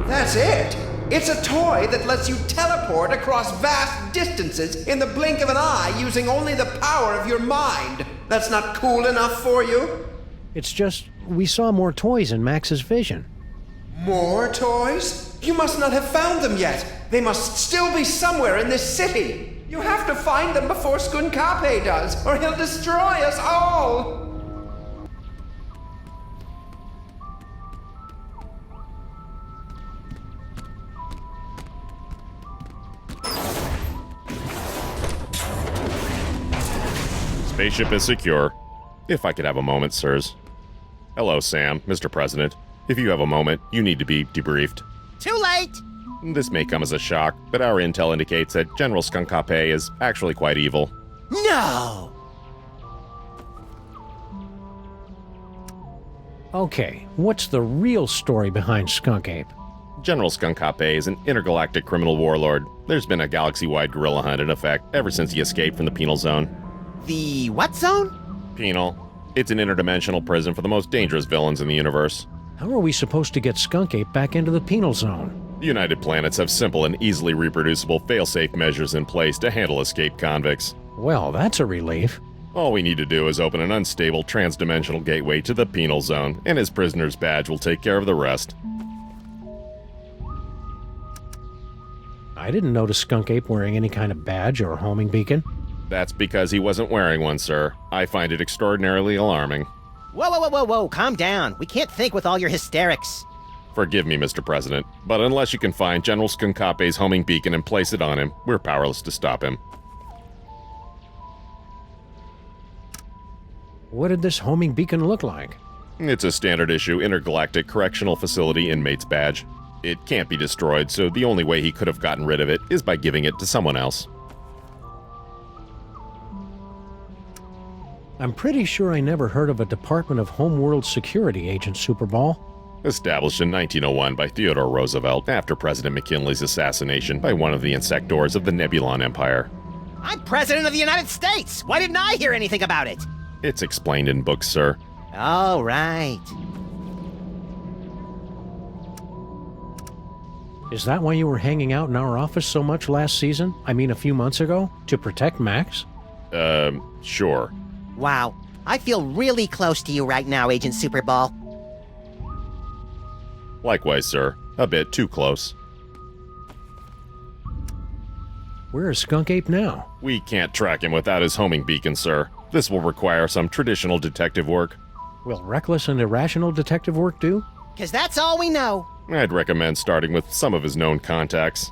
That's it! It's a toy that lets you teleport across vast distances in the blink of an eye using only the power of your mind. That's not cool enough for you? It's just, we saw more toys in Max's vision. More toys? You must not have found them yet. They must still be somewhere in this city. You have to find them before Skunkape does, or he'll destroy us all! Spaceship is secure. If I could have a moment, sirs. Hello, Sam, Mr. President. If you have a moment, you need to be debriefed. Too late! This may come as a shock, but our intel indicates that General Skunkape is actually quite evil. No! Okay, what's the real story behind Skunk Ape? General Skunkape is an intergalactic criminal warlord. There's been a galaxy-wide guerrilla hunt in effect ever since he escaped from the penal zone. The what zone? Penal. It's an interdimensional prison for the most dangerous villains in the universe. How are we supposed to get Skunk Ape back into the penal zone? The United Planets have simple and easily reproducible fail-safe measures in place to handle escaped convicts. Well, that's a relief. All we need to do is open an unstable trans-dimensional gateway to the penal zone, and his prisoner's badge will take care of the rest. I didn't notice Skunk Ape wearing any kind of badge or homing beacon. That's because he wasn't wearing one, sir. I find it extraordinarily alarming. Whoa, calm down. We can't think with all your hysterics. Forgive me, Mr. President, but unless you can find General Skunkape's homing beacon and place it on him, we're powerless to stop him. What did this homing beacon look like? It's a standard-issue intergalactic correctional facility inmate's badge. It can't be destroyed, so the only way he could have gotten rid of it is by giving it to someone else. I'm pretty sure I never heard of a Department of Homeworld Security agent, Superball. Established in 1901 by Theodore Roosevelt after President McKinley's assassination by one of the insectors of the Nebulon Empire. I'm President of the United States! Why didn't I hear anything about it? It's explained in books, sir. Oh, right. Is that why you were hanging out in our office so much last season? I mean, a few months ago? To protect Max? Sure. Wow. I feel really close to you right now, Agent Superball. Likewise, sir. A bit too close. Where is Skunk Ape now? We can't track him without his homing beacon, sir. This will require some traditional detective work. Will reckless and irrational detective work do? 'Cause that's all we know. I'd recommend starting with some of his known contacts.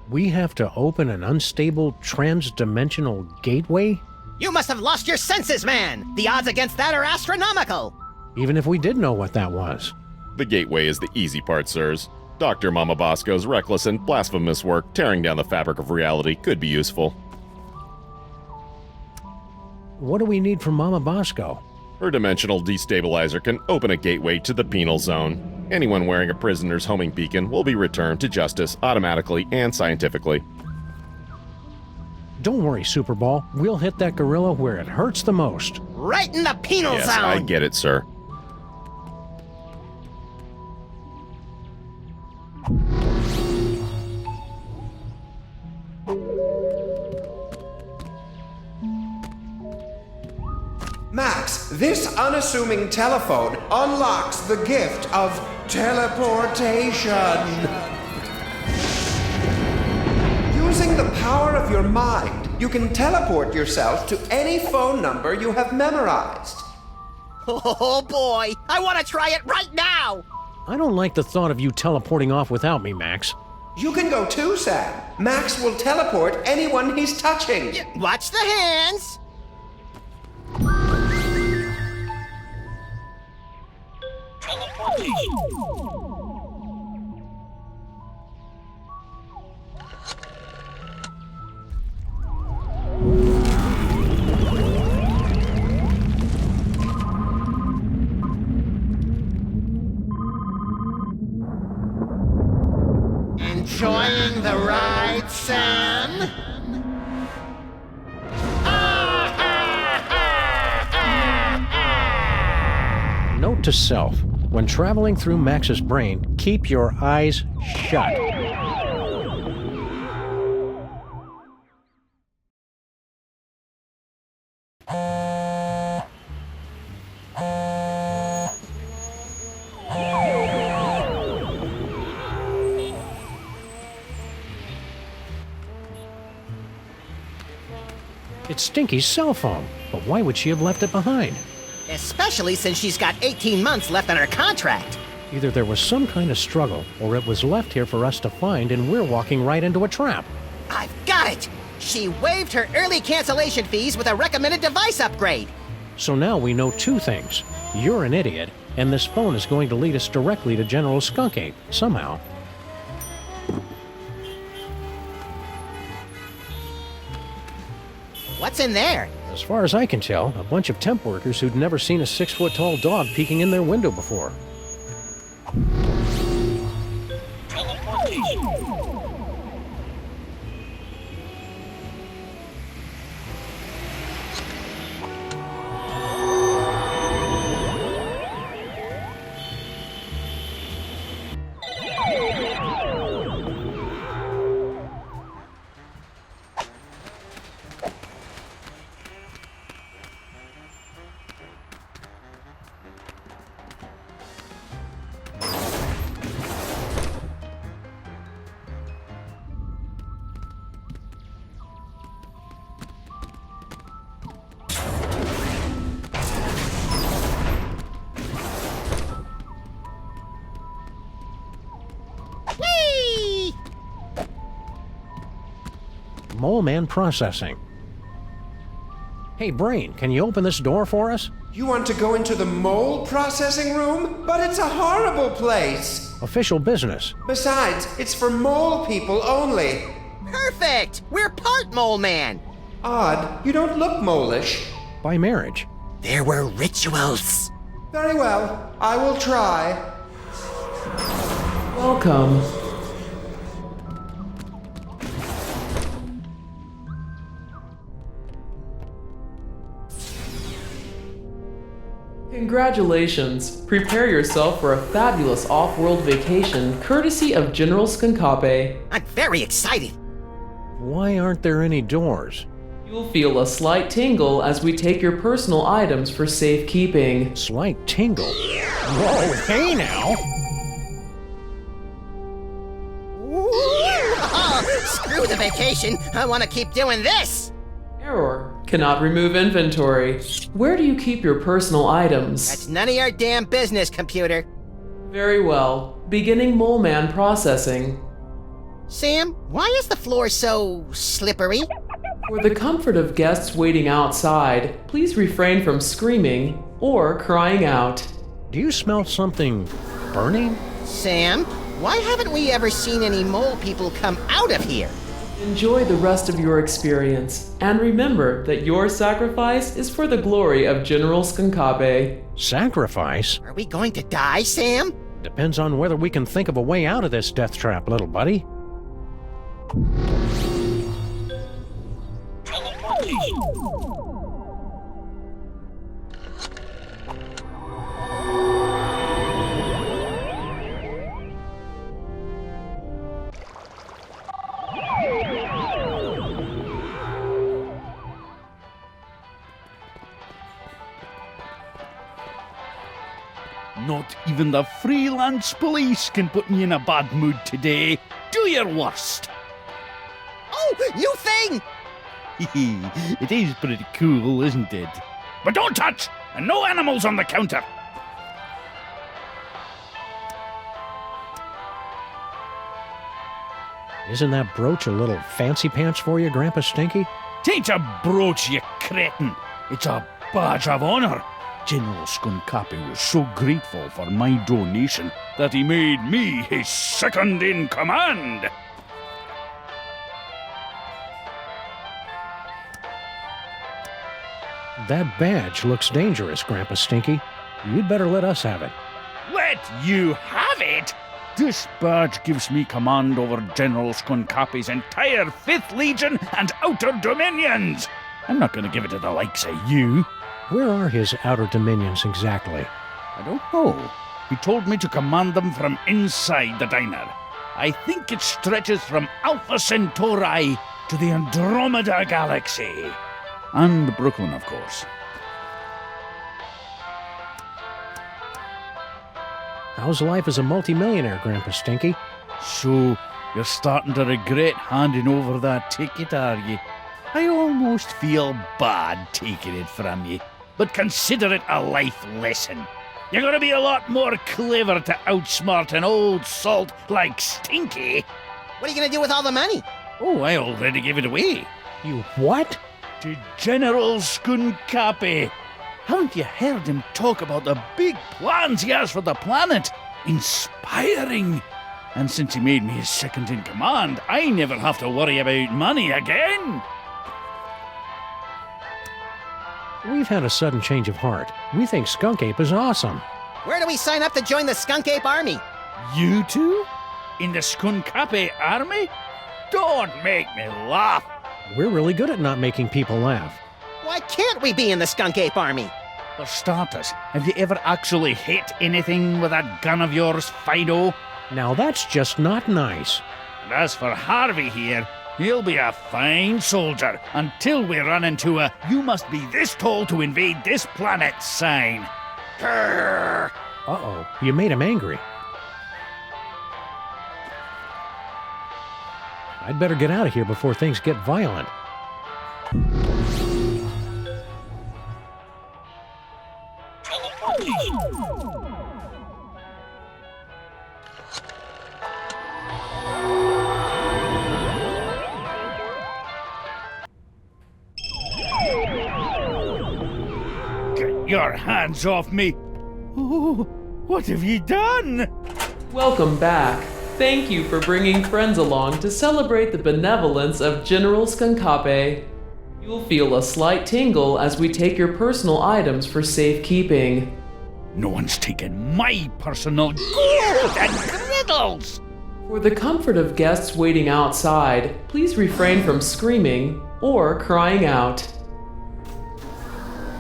We have to open an unstable trans-dimensional gateway? You must have lost your senses, man! The odds against that are astronomical! Even if we did know what that was. The gateway is the easy part, sirs. Dr. Mama Bosco's reckless and blasphemous work tearing down the fabric of reality could be useful. What do we need from Mama Bosco? Her dimensional destabilizer can open a gateway to the penal zone. Anyone wearing a prisoner's homing beacon will be returned to justice automatically and scientifically. Don't worry, Superball. We'll hit that gorilla where it hurts the most. Right in the penal Yes, zone! I get it, sir. Max, this unassuming telephone unlocks the gift of teleportation. Using the power of your mind, you can teleport yourself to any phone number you have memorized. Oh boy, I want to try it right now! I don't like the thought of you teleporting off without me, Max. You can go too, Sam. Max will teleport anyone he's touching. Watch the hands! Enjoying the ride, Sam? Note to self. When traveling through Max's brain, keep your eyes shut. It's Stinky's cell phone, but why would she have left it behind? Especially since she's got 18 months left on her contract. Either there was some kind of struggle, or it was left here for us to find and we're walking right into a trap. I've got it! She waived her early cancellation fees with a recommended device upgrade. So now we know two things. You're an idiot, and this phone is going to lead us directly to General Skunk Ape, somehow. What's in there? As far as I can tell, a bunch of temp workers who'd never seen a 6-foot-tall dog peeking in their window before. Mole Man processing. Hey, Brain, can you open this door for us? You want to go into the mole processing room? But it's a horrible place. Official business. Besides, it's for mole people only. Perfect! We're part Mole Man. Odd, you don't look mole-ish. By marriage. There were rituals. Very well, I will try. Welcome. Congratulations! Prepare yourself for a fabulous off-world vacation courtesy of General Skunkape. I'm very excited. Why aren't there any doors? You'll feel a slight tingle as we take your personal items for safekeeping. Slight tingle? Whoa, hey now! Screw the vacation. I want to keep doing this. Error. Cannot remove inventory. Where do you keep your personal items? That's none of your damn business, computer. Very well. Beginning Mole Man processing. Sam, why is the floor so slippery? For the comfort of guests waiting outside, please refrain from screaming or crying out. Do you smell something burning? Sam, why haven't we ever seen any mole people come out of here? Enjoy the rest of your experience, and remember that your sacrifice is for the glory of General Skunkape. Sacrifice? Are we going to die, Sam? Depends on whether we can think of a way out of this death trap, little buddy. Not even the Freelance Police can put me in a bad mood today. Do your worst. Oh, new thing! It is pretty cool, isn't it? But don't touch! And no animals on the counter! Isn't that brooch a little fancy pants for you, Grandpa Stinky? Tain't a brooch, you cretin! It's a badge of honor! General Skunkape was so grateful for my donation that he made me his second in command! That badge looks dangerous, Grandpa Stinky. You'd better let us have it. Let you have it? This badge gives me command over General Skunkape's entire 5th Legion and Outer Dominions! I'm not going to give it to the likes of you. Where are his outer dominions exactly? I don't know. He told me to command them from inside the diner. I think it stretches from Alpha Centauri to the Andromeda Galaxy. And Brooklyn, of course. How's life as a multimillionaire, Grandpa Stinky? So, you're starting to regret handing over that ticket, are you? I almost feel bad taking it from you. But consider it a life lesson. You're gonna be a lot more clever to outsmart an old salt like Stinky. What are you gonna do with all the money? Oh, I already gave it away. You what? To General Skunkape. Haven't you heard him talk about the big plans he has for the planet? Inspiring. And since he made me his second in command, I never have to worry about money again. We've had a sudden change of heart. We think Skunk Ape is awesome. Where do we sign up to join the Skunk Ape Army? You two? in the Skunkape army? Don't make me laugh. We're really good at not making people laugh. Why can't we be in the Skunk Ape Army? For starters, have you ever actually hit anything with that gun of yours, Fido? Now that's just not nice. And as for Harvey here, he'll be a fine soldier until we run into a "you must be this tall to invade this planet" sign. Grrr. Uh-oh, you made him angry. I'd better get out of here before things get violent. Get your hands off me! Oh, what have you done? Welcome back. Thank you for bringing friends along to celebrate the benevolence of General Skunkape. You'll feel a slight tingle as we take your personal items for safekeeping. No one's taken my personal gold and griddles! For the comfort of guests waiting outside, please refrain from screaming or crying out.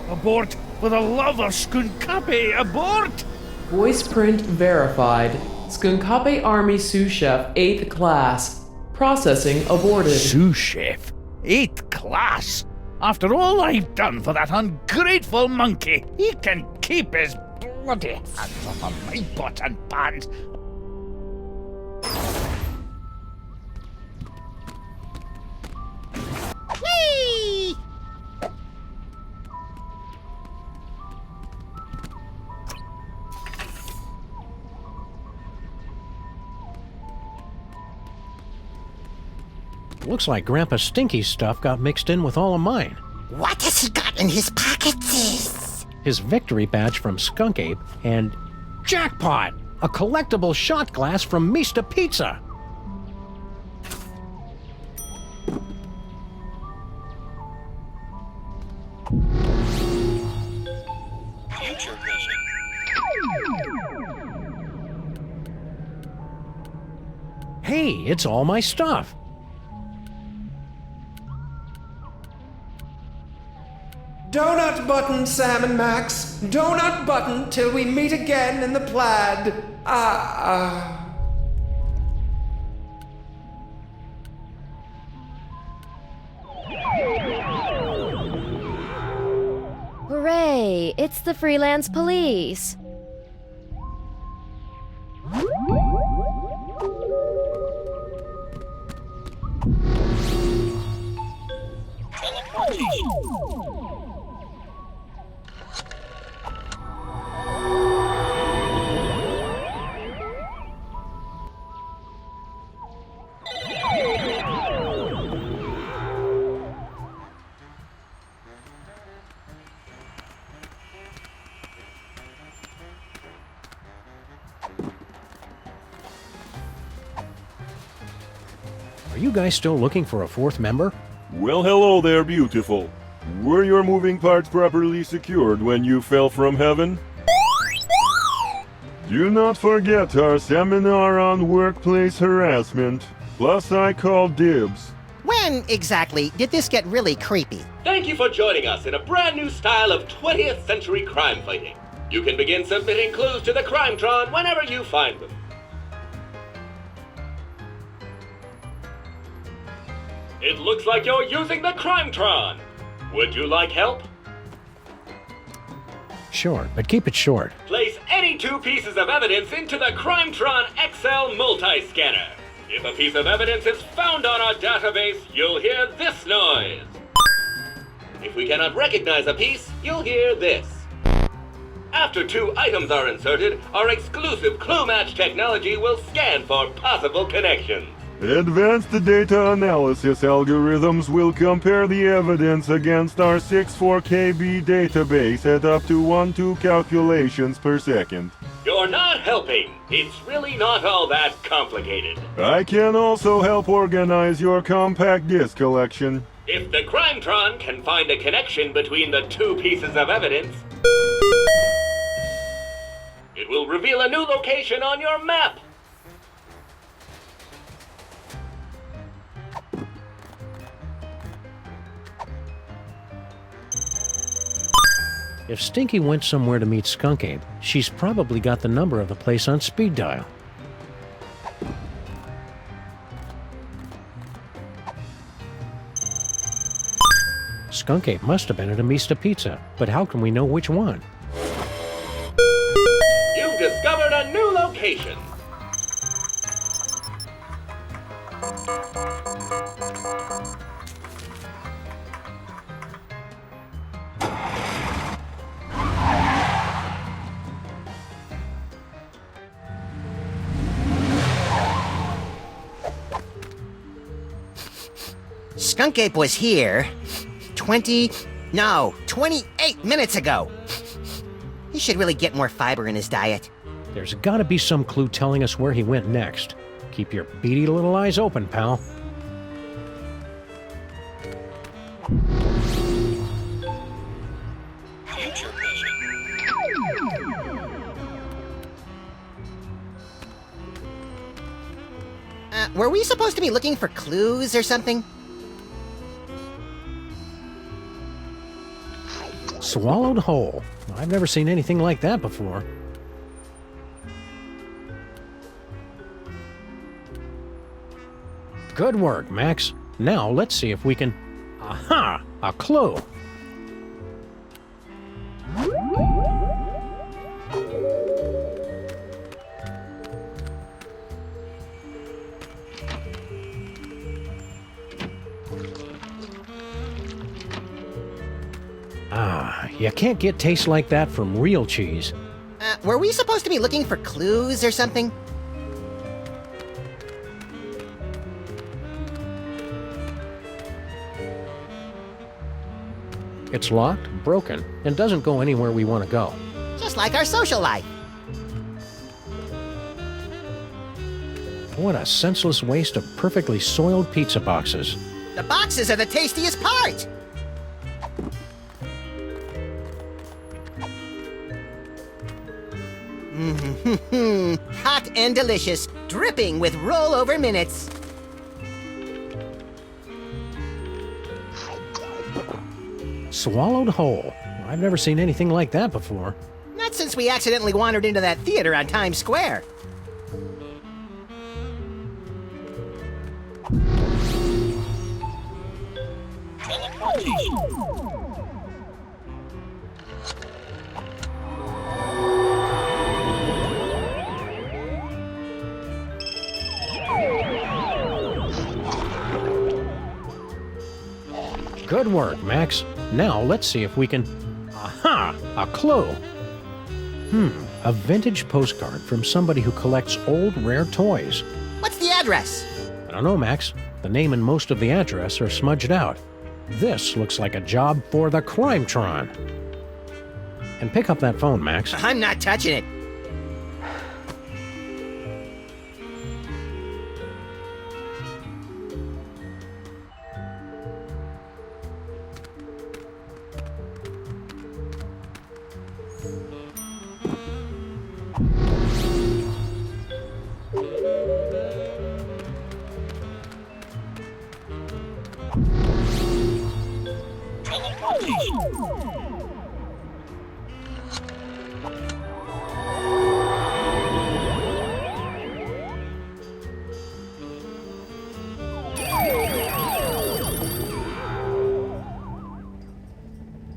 Abort! For the love of Skunkape, abort! Voice print verified. Skunkape Army Sous Chef 8th Class. Processing aborted. Sous Chef? 8th Class? After all I've done for that ungrateful monkey, he can keep his bloody hands off of my pots and pans. Whee! Looks like Grandpa Stinky's stuff got mixed in with all of mine. What has he got in his pockets? His victory badge from Skunk Ape and jackpot! A collectible shot glass from Mista Pizza! Future vision. Hey, it's all my stuff. Donut button, Sam and Max. Donut button till we meet again in the plaid. Hooray! It's the Freelance Police. Are you guys still looking for a fourth member? Well, hello there, beautiful. Were your moving parts properly secured when you fell from heaven? Do not forget our seminar on workplace harassment. Plus, I called dibs. When exactly did this get really creepy? Thank you for joining us in a brand new style of 20th century crime fighting. You can begin submitting clues to the Crimetron whenever you find them. It looks like you're using the Crimetron. Would you like help? Sure, but keep it short. Place any two pieces of evidence into the Crimetron XL multi-scanner. If a piece of evidence is found on our database, you'll hear this noise. If we cannot recognize a piece, you'll hear this. After two items are inserted, our exclusive clue match technology will scan for possible connections. Advanced data analysis algorithms will compare the evidence against our 64KB database at up to 1-2 calculations per second. You're not helping. It's really not all that complicated. I can also help organize your compact disc collection. If the Crimetron can find a connection between the two pieces of evidence, it will reveal a new location on your map. If Stinky went somewhere to meet Skunk Ape, she's probably got the number of the place on speed dial. Skunk Ape must have been at a Mista Pizza, but how can we know which one? You've discovered a new location. Skunk Ape was here 28 minutes ago. He should really get more fiber in his diet. There's gotta be some clue telling us where he went next. Keep your beady little eyes open, pal. Were we supposed to be looking for clues or something? Swallowed whole. I've never seen anything like that before. Good work, Max. Now let's see if we can... Aha! A clue! You can't get taste like that from real cheese. Were we supposed to be looking for clues or something? It's locked, broken, and doesn't go anywhere we want to go. Just like our social life. What a senseless waste of perfectly soiled pizza boxes. The boxes are the tastiest part! Hot and delicious, dripping with rollover minutes. Swallowed whole. I've never seen anything like that before. Not since we accidentally wandered into that theater on Times Square. Good work, Max. Now let's see if we can... Aha! A clue! A vintage postcard from somebody who collects old, rare toys. What's the address? I don't know, Max. The name and most of the address are smudged out. This looks like a job for the Crimetron. And pick up that phone, Max. I'm not touching it.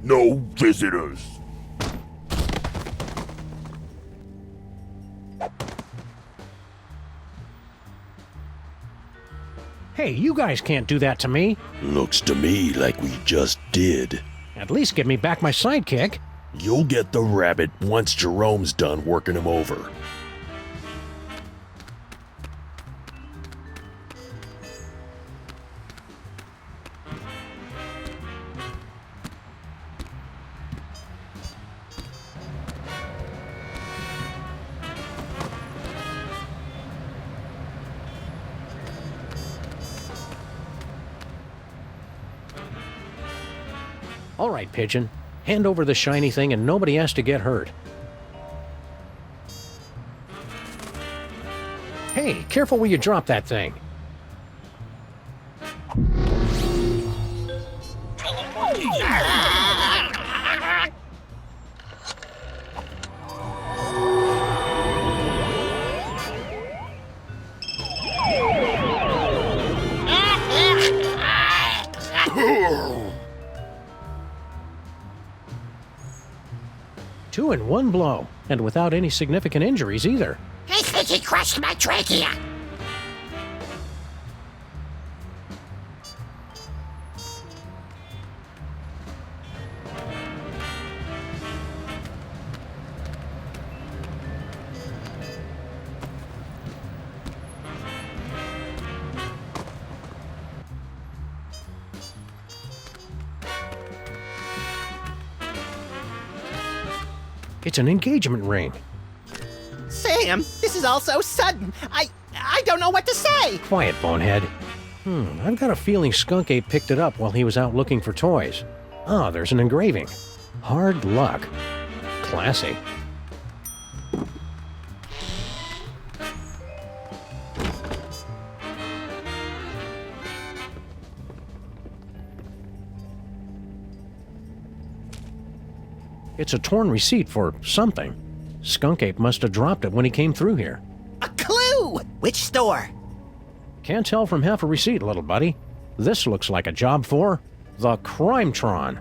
No visitors. Hey, you guys can't do that to me. Looks to me like we just did. At least give me back my sidekick. You'll get the rabbit once Jerome's done working him over. All right, Pigeon. Hand over the shiny thing and nobody has to get hurt. Hey, careful where you drop that thing. Two in one blow, and without any significant injuries either. I think he crushed my trachea. It's an engagement ring. Sam, this is all so sudden. I don't know what to say. Quiet, bonehead. I've got a feeling Skunk Ape picked it up while he was out looking for toys. Ah, there's an engraving. Hard luck. Classy. It's a torn receipt for something. Skunk Ape must have dropped it when he came through here. A clue! Which store? Can't tell from half a receipt, little buddy. This looks like a job for the Crimetron.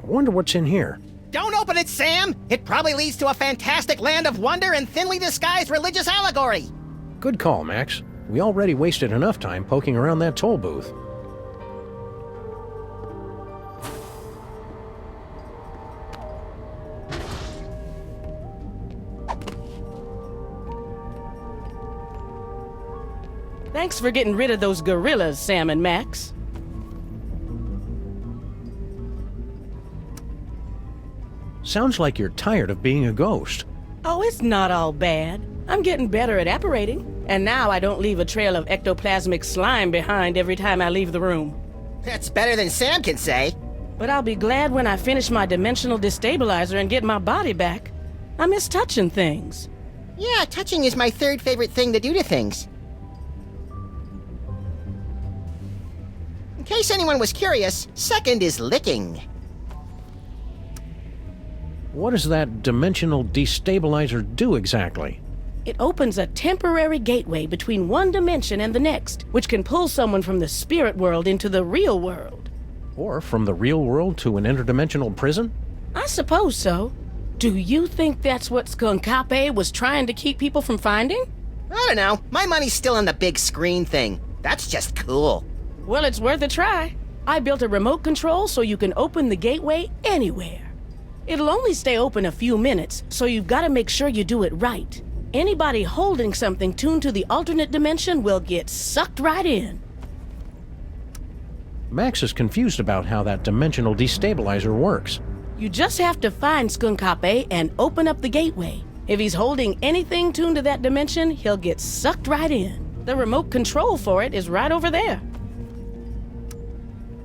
Wonder what's in here. Don't open it, Sam! It probably leads to a fantastic land of wonder and thinly disguised religious allegory. Good call, Max. We already wasted enough time poking around that toll booth. Thanks for getting rid of those gorillas, Sam and Max. Sounds like you're tired of being a ghost. Oh, it's not all bad. I'm getting better at apparating. And now I don't leave a trail of ectoplasmic slime behind every time I leave the room. That's better than Sam can say. But I'll be glad when I finish my dimensional destabilizer and get my body back. I miss touching things. Yeah, touching is my third favorite thing to do to things. In case anyone was curious, second is licking. What does that dimensional destabilizer do exactly? It opens a temporary gateway between one dimension and the next, which can pull someone from the spirit world into the real world. Or from the real world to an interdimensional prison? I suppose so. Do you think that's what Skunkape was trying to keep people from finding? I don't know. My money's still on the big screen thing. That's just cool. Well, it's worth a try. I built a remote control so you can open the gateway anywhere. It'll only stay open a few minutes, so you've got to make sure you do it right. Anybody holding something tuned to the alternate dimension will get sucked right in. Max is confused about how that dimensional destabilizer works. You just have to find Skunkape and open up the gateway. If he's holding anything tuned to that dimension, he'll get sucked right in. The remote control for it is right over there.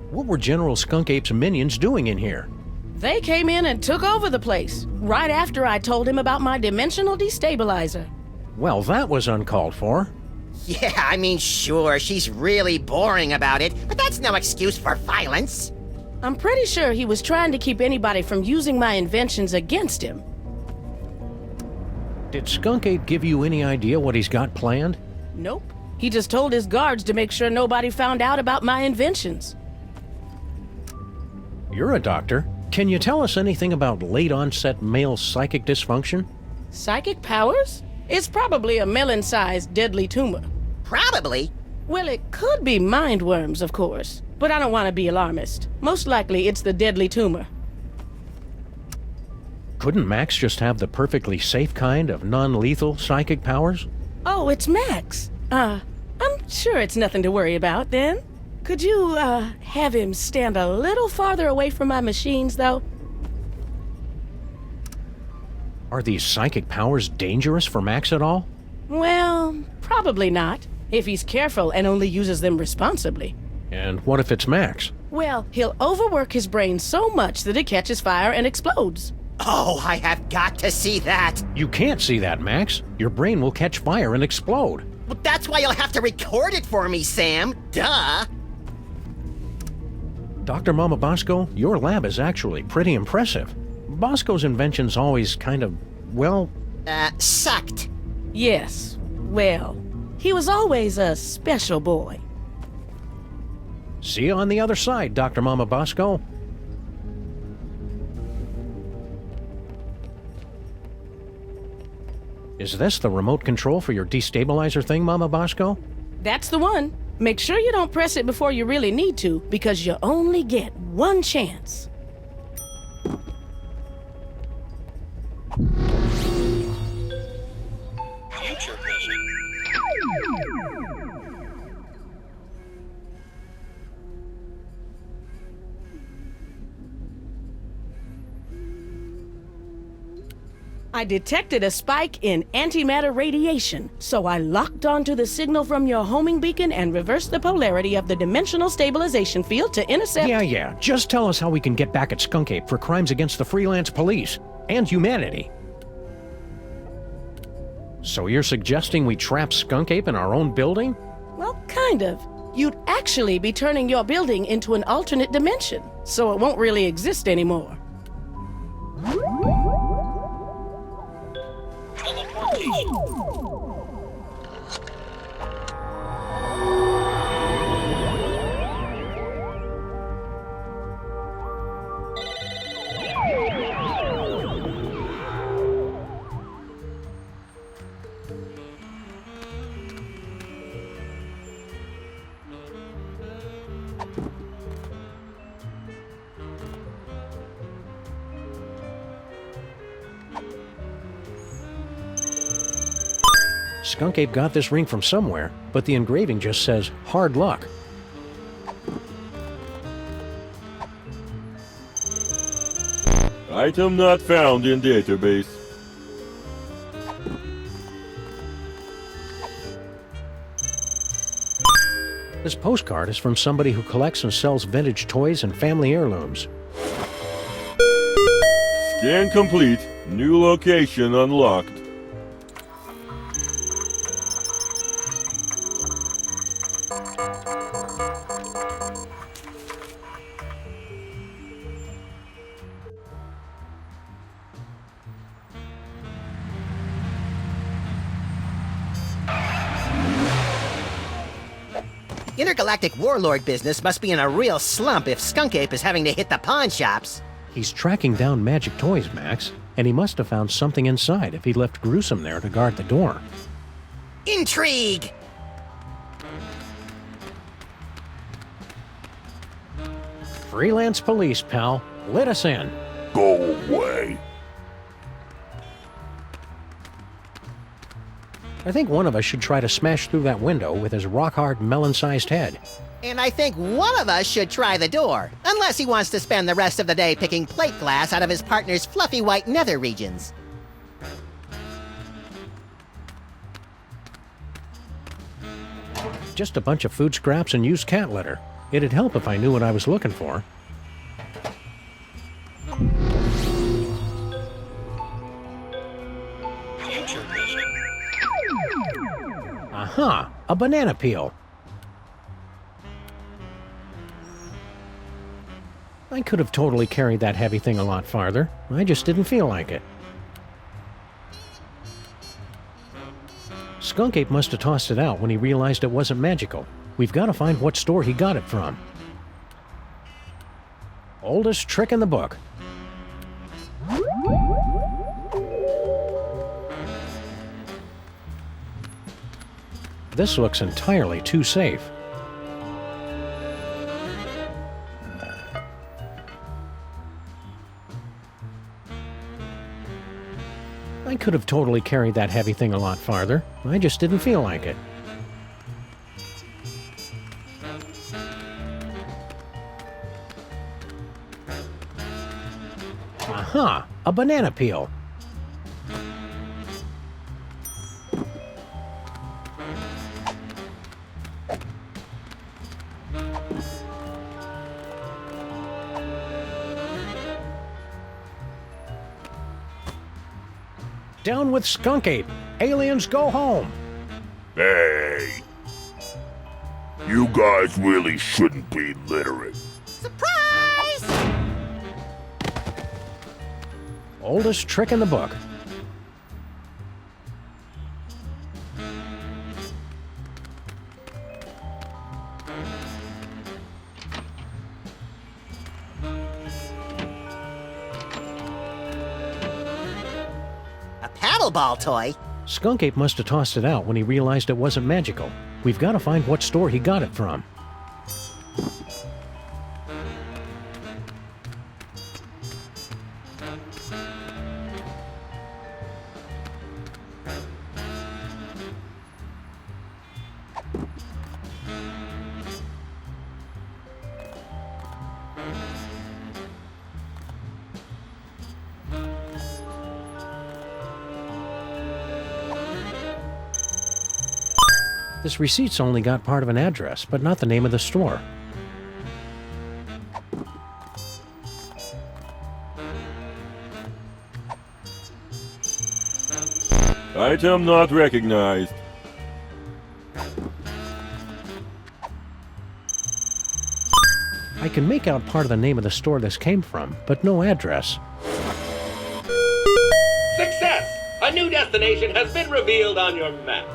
What were General Skunk Ape's minions doing in here? They came in and took over the place, right after I told him about my dimensional destabilizer. Well, that was uncalled for. Yeah, I mean, sure, she's really boring about it, but that's no excuse for violence. I'm pretty sure he was trying to keep anybody from using my inventions against him. Did Skunk Ape give you any idea what he's got planned? Nope. He just told his guards to make sure nobody found out about my inventions. You're a doctor. Can you tell us anything about late-onset male psychic dysfunction? Psychic powers? It's probably a melon-sized deadly tumor. Probably? Well, it could be mind worms, of course. But I don't want to be alarmist. Most likely it's the deadly tumor. Couldn't Max just have the perfectly safe kind of non-lethal psychic powers? Oh, it's Max. I'm sure it's nothing to worry about, then. Could you, have him stand a little farther away from my machines, though? Are these psychic powers dangerous for Max at all? Well, probably not, if he's careful and only uses them responsibly. And what if it's Max? Well, he'll overwork his brain so much that it catches fire and explodes. Oh, I have got to see that. You can't see that, Max. Your brain will catch fire and explode. Well, that's why you'll have to record it for me, Sam. Duh. Dr. Mama Bosco, your lab is actually pretty impressive. Bosco's inventions always kind of, well... sucked. Yes, well, he was always a special boy. See you on the other side, Dr. Mama Bosco. Is this the remote control for your destabilizer thing, Mama Bosco? That's the one. Make sure you don't press it before you really need to, because you only get one chance. Future vision. I detected a spike in antimatter radiation, so I locked onto the signal from your homing beacon and reversed the polarity of the dimensional stabilization field to intercept— Yeah. Just tell us how we can get back at Skunk Ape for crimes against the Freelance Police and humanity. So you're suggesting we trap Skunk Ape in our own building? Well, kind of. You'd actually be turning your building into an alternate dimension, so it won't really exist anymore. Skunk Ape got this ring from somewhere, but the engraving just says, hard luck. Item not found in database. This postcard is from somebody who collects and sells vintage toys and family heirlooms. Scan complete. New location unlocked. Intergalactic warlord business must be in a real slump if Skunk Ape is having to hit the pawn shops. He's tracking down magic toys, Max, and he must have found something inside if he left Gruesome there to guard the door. Intrigue! Freelance Police, pal. Let us in. Go away. I think one of us should try to smash through that window with his rock-hard, melon-sized head. And I think one of us should try the door, unless he wants to spend the rest of the day picking plate glass out of his partner's fluffy white nether regions. Just a bunch of food scraps and used cat litter. It'd help if I knew what I was looking for. Future vision. Aha! A banana peel. I could have totally carried that heavy thing a lot farther. I just didn't feel like it. Skunk Ape must have tossed it out when he realized it wasn't magical. We've got to find what store he got it from. Oldest trick in the book. This looks entirely too safe. I could have totally carried that heavy thing a lot farther. I just didn't feel like it. Aha! A banana peel. Down with Skunk Ape. Aliens go home. Hey. You guys really shouldn't be littering. Surprise! Oldest trick in the book. bubble ball toy? Skunk Ape must have tossed it out when he realized it wasn't magical. We've got to find what store he got it from. This receipt's only got part of an address, but not the name of the store. Item not recognized. I can make out part of the name of the store this came from, but no address. Success! A new destination has been revealed on your map.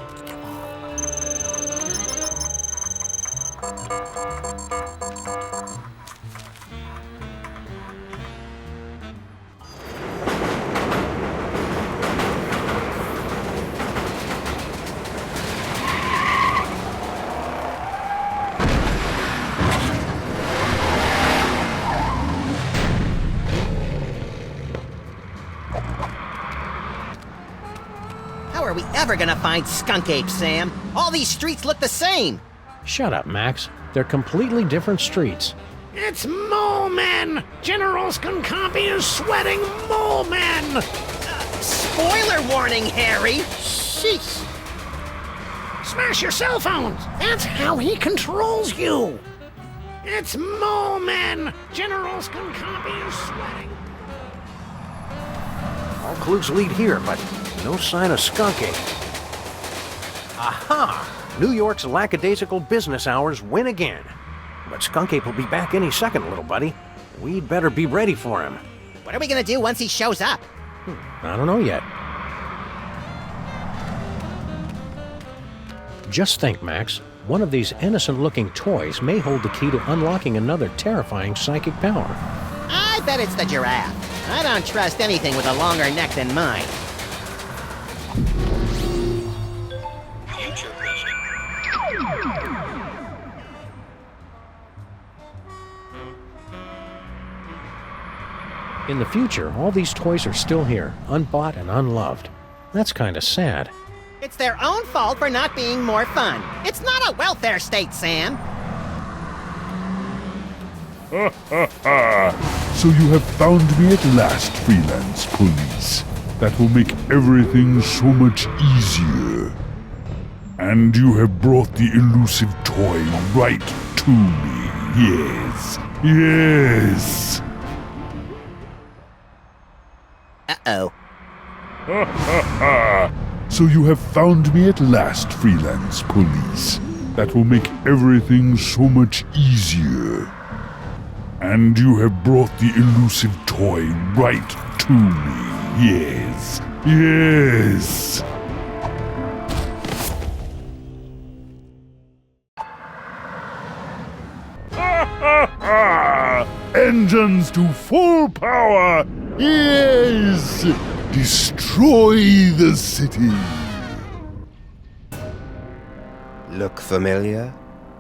How are we ever gonna find Skunk Ape, Sam? All these streets look the same. Shut up, Max. They're completely different streets. It's Mole Men! General Skunkapi is sweating Mole Men! Spoiler warning, Harry! Sheesh! Smash your cell phones! That's how he controls you! It's Mole Men! General Skunkapi is sweating. All clues lead here, but no sign of Skunk Ape. Aha! New York's lackadaisical business hours win again. But Skunk Ape will be back any second, little buddy. We'd better be ready for him. What are we gonna do once he shows up? I don't know yet. Just think, Max. One of these innocent-looking toys may hold the key to unlocking another terrifying psychic power. I bet it's the giraffe. I don't trust anything with a longer neck than mine. In the future, all these toys are still here, unbought and unloved. That's kind of sad. It's their own fault for not being more fun. It's not a welfare state, Sam. Ha ha ha! So you have found me at last, Freelance Police. That will make everything so much easier. And you have brought the elusive toy right to me. Yes. Yes. Uh-oh. Ha ha ha! So you have found me at last, Freelance Police. That will make everything so much easier. And you have brought the elusive toy right to me. Yes. Yes. Ha ha ha! Engines to full power! Yes! Destroy the city! Look familiar?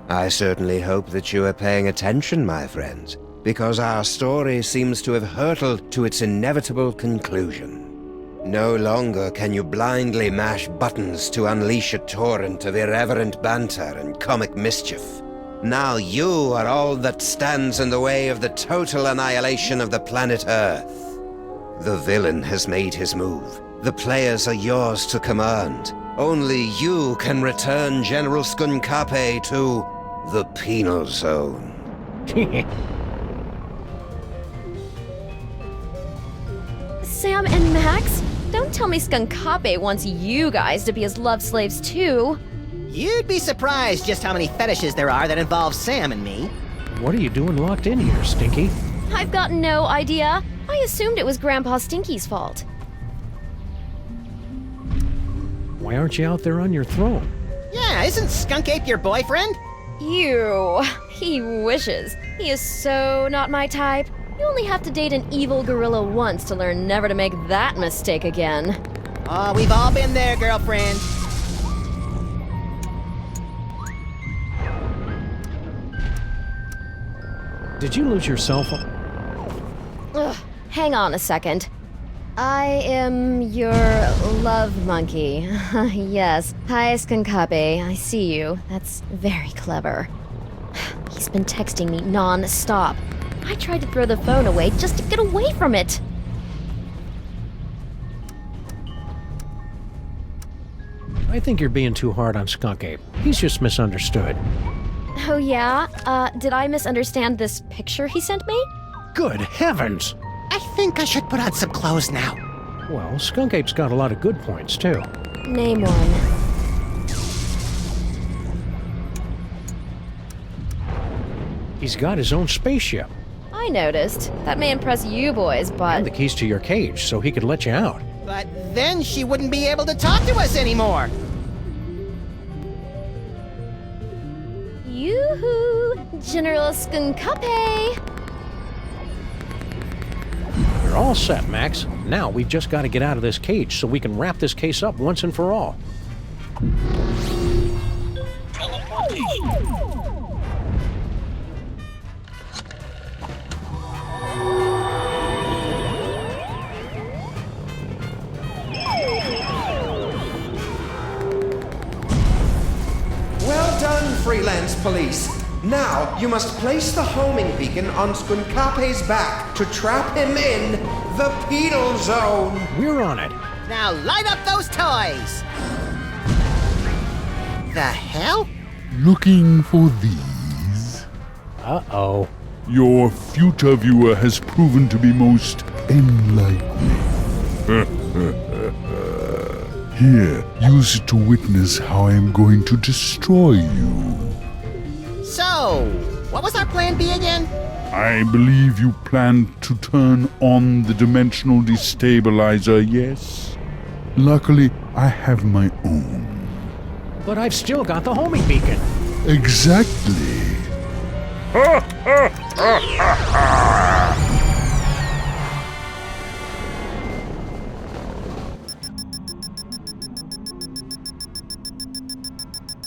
I certainly hope that you are paying attention, my friends, because our story seems to have hurtled to its inevitable conclusion. No longer can you blindly mash buttons to unleash a torrent of irreverent banter and comic mischief. Now you are all that stands in the way of the total annihilation of the planet Earth. The villain has made his move. The players are yours to command. Only you can return General Skunkapi to the penal zone. Sam and Max, don't tell me Skunkapi wants you guys to be his love slaves too. You'd be surprised just how many fetishes there are that involve Sam and me. What are you doing locked in here, Stinky? I've got no idea. I assumed it was Grandpa Stinky's fault. Why aren't you out there on your throne? Yeah, isn't Skunk Ape your boyfriend? Ew. He wishes. He is so not my type. You only have to date an evil gorilla once to learn never to make that mistake again. Oh, we've all been there, girlfriend. Did you lose your cell phone? Ugh, hang on a second. I am your love monkey. Yes. Hi, Skunkape. I see you. That's very clever. He's been texting me non-stop. I tried to throw the phone away just to get away from it. I think you're being too hard on Skunk Ape. He's just misunderstood. Oh yeah? Did I misunderstand this picture he sent me? Good heavens! I think I should put on some clothes now. Well, Skunk Ape's got a lot of good points, too. Name one. He's got his own spaceship. I noticed. That may impress you boys, but... And the keys to your cage, so he could let you out. But then she wouldn't be able to talk to us anymore. Yoo-hoo! General Skunkape! We're all set, Max. Now we've just got to get out of this cage so we can wrap this case up once and for all. Well done, Freelance Police. Now, you must place the homing beacon on Skunkape's back to trap him in the penal zone. We're on it. Now light up those toys! The hell? Looking for these? Uh-oh. Your future viewer has proven to be most enlightening. Here, use it to witness how I am going to destroy you. So, what was our plan B again? I believe you planned to turn on the dimensional destabilizer, yes? Luckily, I have my own. But I've still got the homing beacon. Exactly.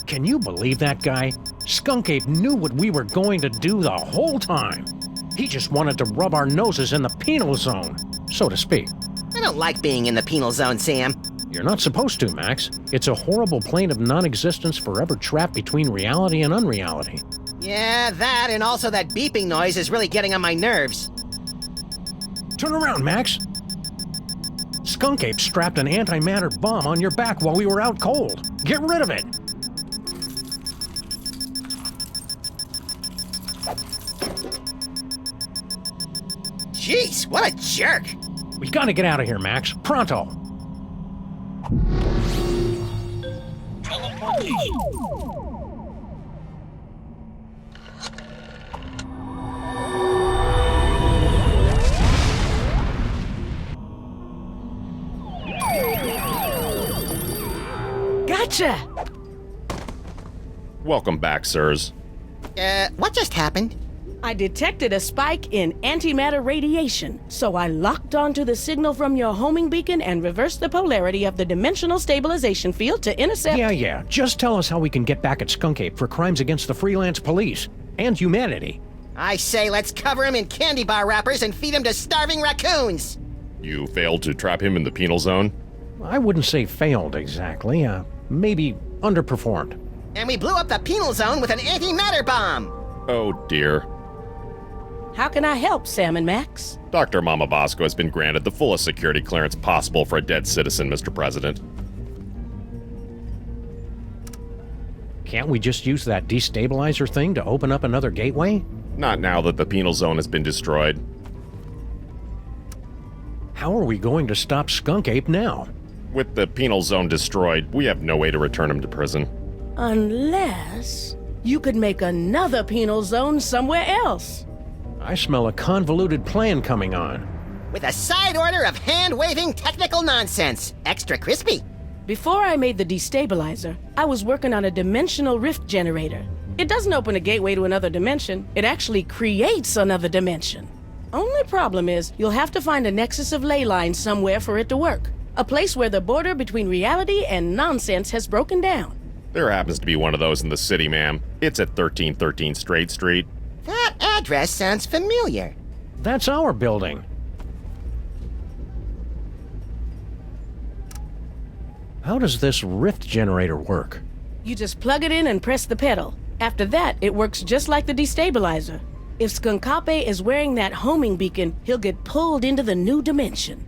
Can you believe that guy? Skunk Ape knew what we were going to do the whole time. He just wanted to rub our noses in the penal zone, so to speak. I don't like being in the penal zone, Sam. You're not supposed to, Max. It's a horrible plane of non-existence forever trapped between reality and unreality. Yeah, that and also that beeping noise is really getting on my nerves. Turn around, Max. Skunk Ape strapped an antimatter bomb on your back while we were out cold. Get rid of it. Jeez, what a jerk! We gotta get out of here, Max. Pronto! Gotcha! Welcome back, sirs. What just happened? I detected a spike in antimatter radiation, so I locked onto the signal from your homing beacon and reversed the polarity of the dimensional stabilization field to intercept... Yeah. Just tell us how we can get back at Skunk Ape for crimes against the Freelance Police and humanity. I say let's cover him in candy bar wrappers and feed him to starving raccoons! You failed to trap him in the penal zone? I wouldn't say failed exactly. Maybe underperformed. And we blew up the penal zone with an antimatter bomb! Oh dear. How can I help, Sam and Max? Dr. Mama Bosco has been granted the fullest security clearance possible for a dead citizen, Mr. President. Can't we just use that destabilizer thing to open up another gateway? Not now that the penal zone has been destroyed. How are we going to stop Skunk Ape now? With the penal zone destroyed, we have no way to return him to prison. Unless you could make another penal zone somewhere else. I smell a convoluted plan coming on. With a side order of hand-waving technical nonsense. Extra crispy. Before I made the destabilizer, I was working on a dimensional rift generator. It doesn't open a gateway to another dimension. It actually creates another dimension. Only problem is, you'll have to find a nexus of ley lines somewhere for it to work. A place where the border between reality and nonsense has broken down. There happens to be one of those in the city, ma'am. It's at 1313 Straight Street. That address sounds familiar. That's our building. How does this rift generator work? You just plug it in and press the pedal. After that, it works just like the destabilizer. If Skunkape is wearing that homing beacon, he'll get pulled into the new dimension.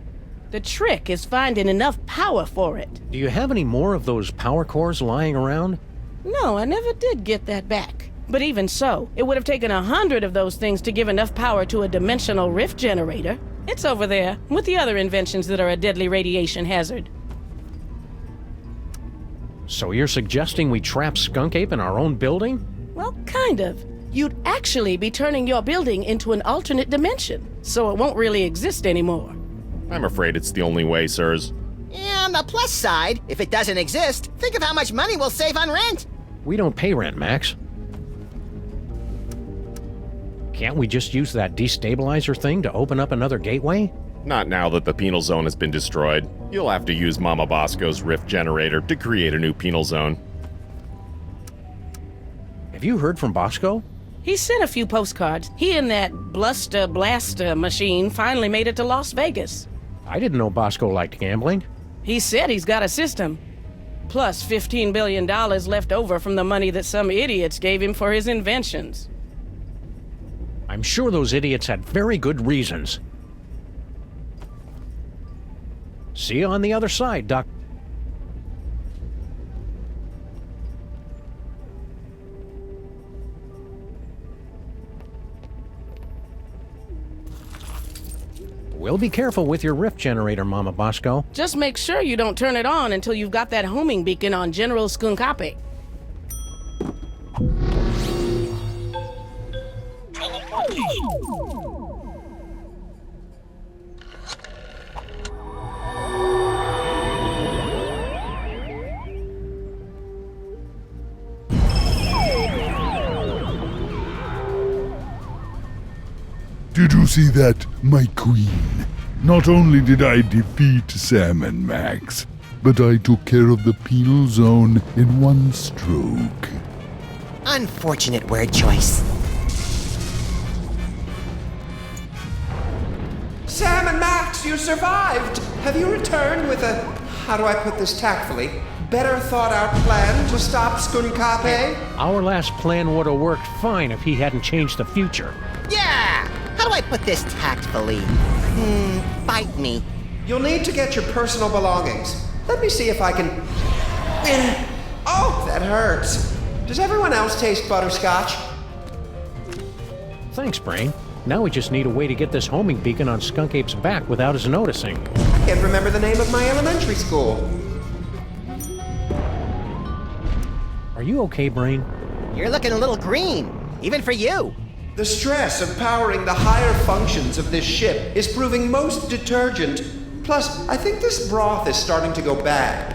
The trick is finding enough power for it. Do you have any more of those power cores lying around? No, I never did get that back. But even so, it would have taken 100 of those things to give enough power to a dimensional rift generator. It's over there, with the other inventions that are a deadly radiation hazard. So you're suggesting we trap Skunkape in our own building? Well, kind of. You'd actually be turning your building into an alternate dimension, so it won't really exist anymore. I'm afraid it's the only way, sirs. Yeah, on the plus side, if it doesn't exist, think of how much money we'll save on rent. We don't pay rent, Max. Can't we just use that destabilizer thing to open up another gateway? Not now that the penal zone has been destroyed. You'll have to use Mama Bosco's rift generator to create a new penal zone. Have you heard from Bosco? He sent a few postcards. He and that Bluster Blaster machine finally made it to Las Vegas. I didn't know Bosco liked gambling. He said he's got a system. Plus $15 billion left over from the money that some idiots gave him for his inventions. I'm sure those idiots had very good reasons. See you on the other side, Doc. We'll be careful with your rift generator, Mama Bosco. Just make sure you don't turn it on until you've got that homing beacon on General Skunkape. Did you see that, my queen? Not only did I defeat Sam and Max, but I took care of the penal zone in one stroke. Unfortunate word choice. Sam and Max, you survived! Have you returned with a, how do I put this tactfully, better thought out plan to stop Skunkape? Our last plan would have worked fine if he hadn't changed the future. Yeah! How do I put this tactfully? Bite me. You'll need to get your personal belongings. Let me see if I can... Oh, that hurts. Does everyone else taste butterscotch? Thanks, Brain. Now we just need a way to get this homing beacon on Skunkape's back without his noticing. I can't remember the name of my elementary school. Are you okay, Brain? You're looking a little green, even for you. The stress of powering the higher functions of this ship is proving most detergent. Plus, I think this broth is starting to go bad.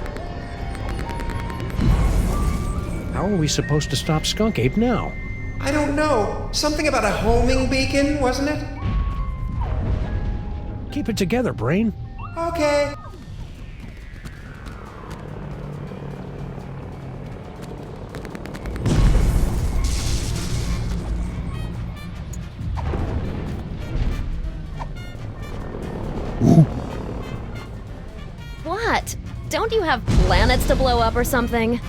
How are we supposed to stop Skunkape now? I don't know. Something about a homing beacon, wasn't it? Keep it together, Brain. Okay. What? Don't you have planets to blow up or something?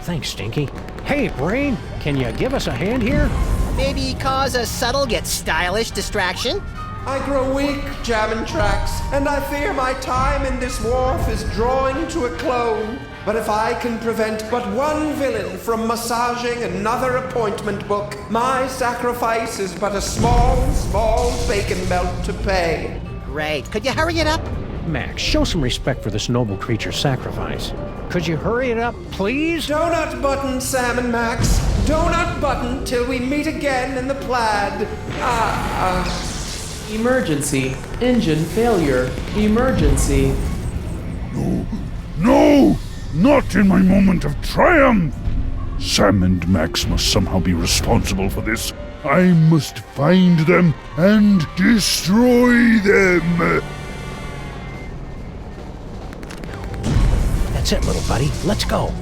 Thanks, Stinky. Hey, Brain, can you give us a hand here? Maybe cause a subtle yet stylish distraction? I grow weak, jamming tracks, and I fear my time in this wharf is drawing to a close. But if I can prevent but one villain from massaging another appointment book, my sacrifice is but a small, small bacon belt to pay. Great. Could you hurry it up? Max, show some respect for this noble creature's sacrifice. Could you hurry it up, please? Donut button, Sam and Max. Donut button till we meet again in the plaid. Emergency. Engine failure. Emergency. No! No! Not in my moment of triumph! Sam and Max must somehow be responsible for this. I must find them and destroy them. That's it, little buddy. Let's go.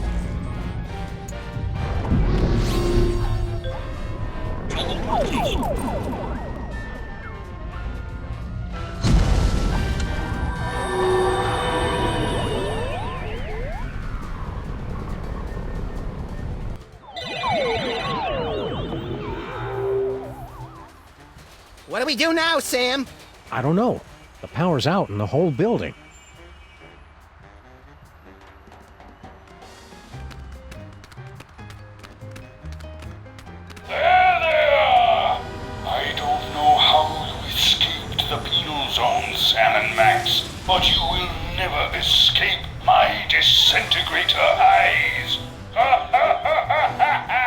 What do we do now, Sam? I don't know. The power's out in the whole building. There they are! I don't know how you escaped the penal zone, Sam and Max, but you will never escape my disintegrator eyes! Ha ha ha ha ha ha!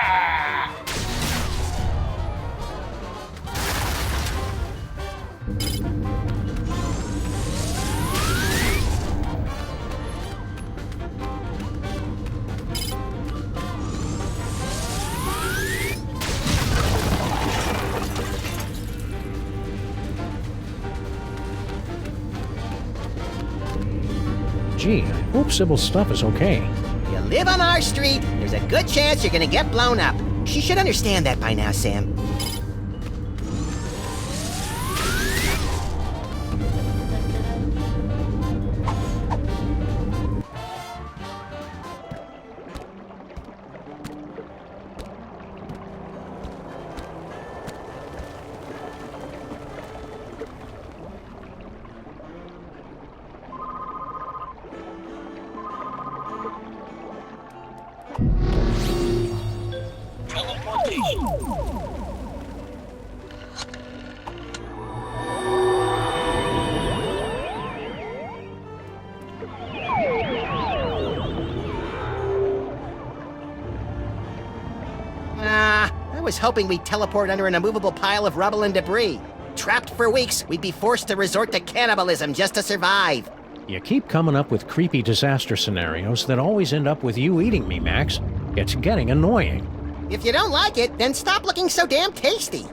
Gee, I hope Sybil's stuff is okay. You live on our street, there's a good chance you're gonna get blown up. She should understand that by now, Sam. I was hoping we'd teleport under an immovable pile of rubble and debris. Trapped for weeks, we'd be forced to resort to cannibalism just to survive. You keep coming up with creepy disaster scenarios that always end up with you eating me, Max. It's getting annoying. If you don't like it, then stop looking so damn tasty.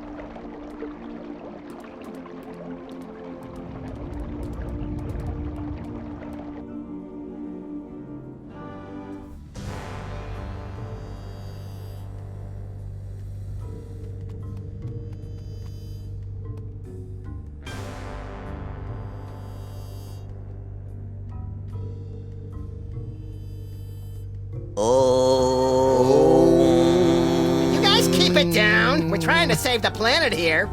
You guys keep it down. We're trying to save the planet here.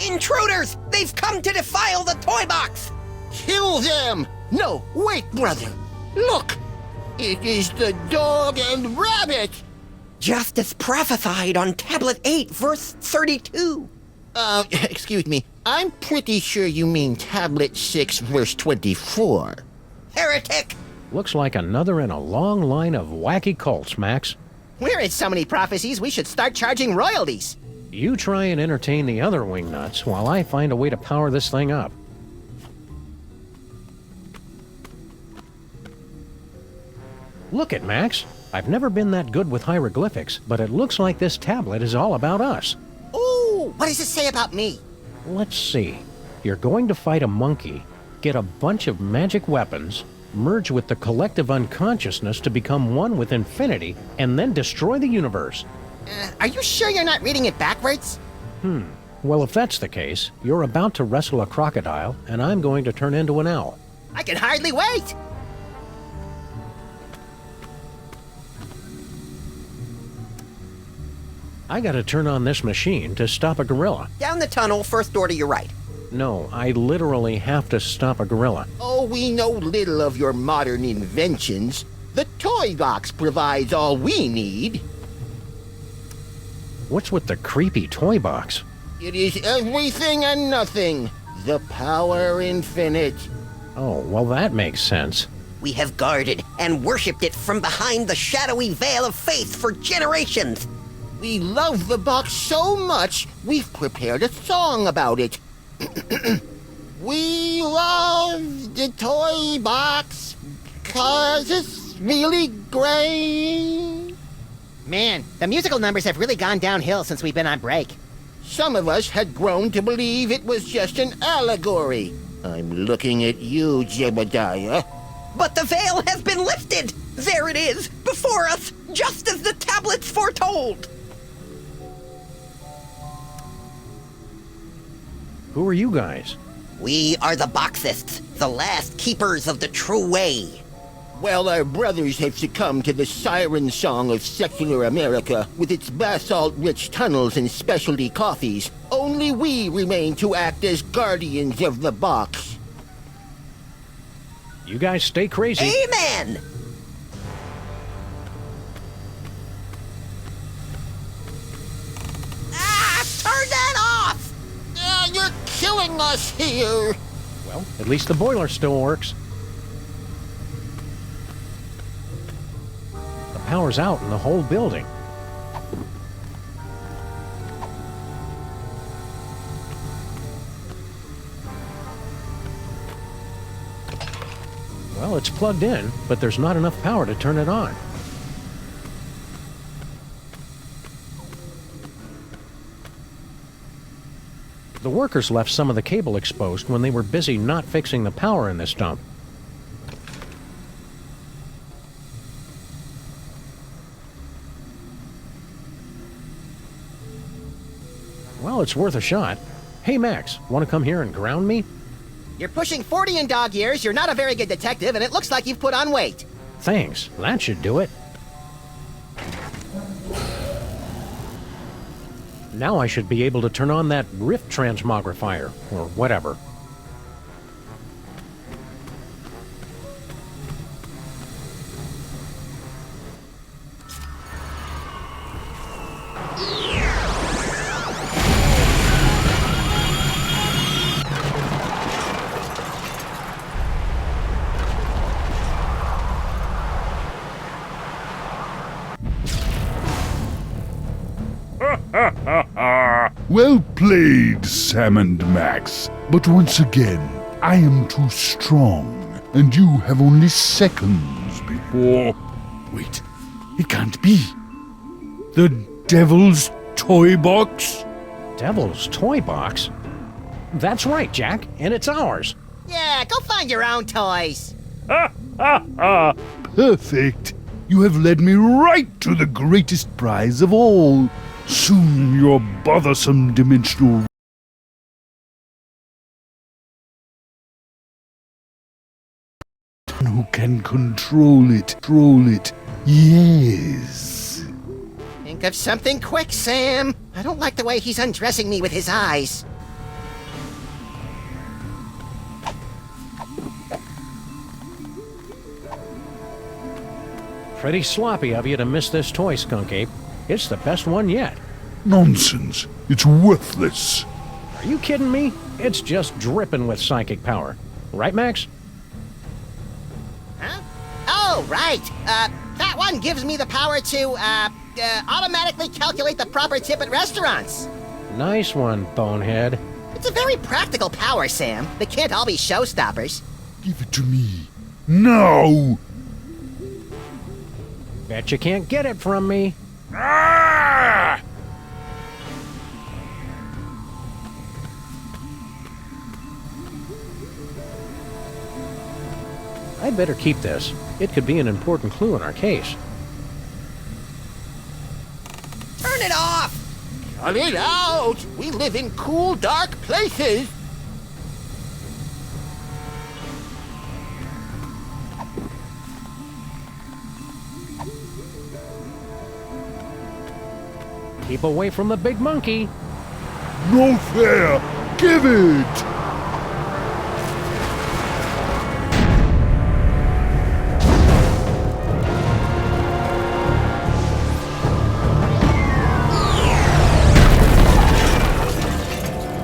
Intruders! They've come to defile the Toybox! Kill them! No, wait, brother. Look! It is the dog and rabbit! Just as prophesied on Tablet 8, verse 32. Excuse me. I'm pretty sure you mean Tablet 6, verse 24. Heretic! Looks like another in a long line of wacky cults, Max. We're in so many prophecies, we should start charging royalties. You try and entertain the other wingnuts while I find a way to power this thing up. Look it, Max. I've never been that good with hieroglyphics, but it looks like this tablet is all about us. Ooh, what does it say about me? Let's see. You're going to fight a monkey, get a bunch of magic weapons, merge with the collective unconsciousness to become one with infinity, and then destroy the universe. Are you sure you're not reading it backwards? Well, if that's the case, you're about to wrestle a crocodile, and I'm going to turn into an owl. I can hardly wait! I gotta turn on this machine to stop a gorilla. Down the tunnel, first door to your right. No, I literally have to stop a gorilla. Oh, we know little of your modern inventions. The Toybox provides all we need. What's with the creepy toy box? It is everything and nothing. The power infinite. Oh, well that makes sense. We have guarded and worshipped it from behind the shadowy veil of faith for generations. We love the box so much, we've prepared a song about it. We love the toy box 'cause it's really great. Man, the musical numbers have really gone downhill since we've been on break. Some of us had grown to believe it was just an allegory. I'm looking at you, Jebediah. But the veil has been lifted! There it is, before us, just as the tablets foretold! Who are you guys? We are the Boxists, the last keepers of the true way. Well, our brothers have succumbed to the siren song of secular America with its basalt-rich tunnels and specialty coffees. Only we remain to act as guardians of the box. You guys stay crazy. Amen! Ah! Turn that off! You're killing us here! Well, at least the boiler still works. The power's out in the whole building. Well, it's plugged in, but there's not enough power to turn it on. The workers left some of the cable exposed when they were busy not fixing the power in this dump. Well, it's worth a shot. Hey, Max, want to come here and ground me? You're pushing 40 in dog years, you're not a very good detective, and it looks like you've put on weight. Thanks. That should do it. Now I should be able to turn on that rift transmogrifier, or whatever. Well played, Sam and Max. But once again, I am too strong, and you have only seconds before... Wait, it can't be. The Devil's Toybox? Devil's Toybox? That's right, Jack, and it's ours. Yeah, go find your own toys. Perfect. You have led me right to the greatest prize of all. Soon your bothersome dimensional who can control it, yes. Think of something quick, Sam. I don't like the way he's undressing me with his eyes. Pretty sloppy of you to miss this toy, Skunk Ape. It's the best one yet. Nonsense. It's worthless. Are you kidding me? It's just dripping with psychic power. Right, Max? Huh? Oh, right. That one gives me the power to, automatically calculate the proper tip at restaurants. Nice one, Bonehead. It's a very practical power, Sam. They can't all be showstoppers. Give it to me. Now! Bet you can't get it from me. Ah! I'd better keep this. It could be an important clue in our case. Turn it off! Cut it out! We live in cool, dark places! Keep away from the big monkey. No fair! Give it!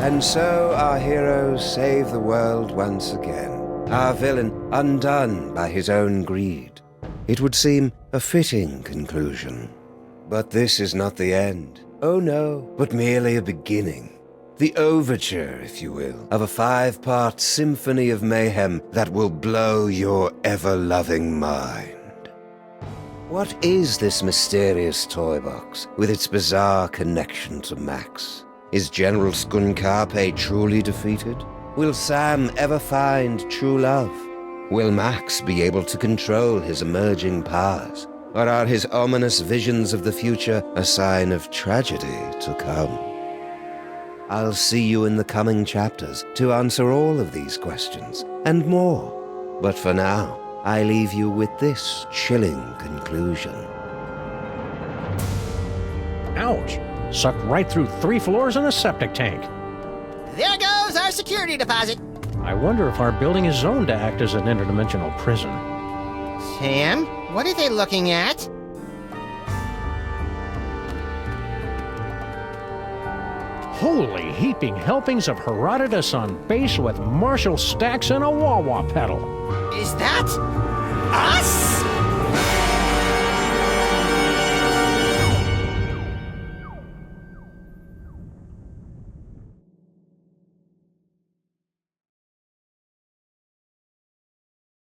And so our heroes save the world once again. Our villain undone by his own greed. It would seem a fitting conclusion. But this is not the end. Oh no, but merely a beginning. The overture, if you will, of a 5-part symphony of mayhem that will blow your ever-loving mind. What is this mysterious toy box with its bizarre connection to Max? Is General Skunkape truly defeated? Will Sam ever find true love? Will Max be able to control his emerging powers? Or are his ominous visions of the future a sign of tragedy to come? I'll see you in the coming chapters to answer all of these questions and more. But for now, I leave you with this chilling conclusion. Ouch! Sucked right through 3 floors and a septic tank. There goes our security deposit. I wonder if our building is zoned to act as an interdimensional prison. Sam, what are they looking at? Holy heaping helpings of Herodotus on base with Marshall stacks and a wah-wah pedal. Is that us?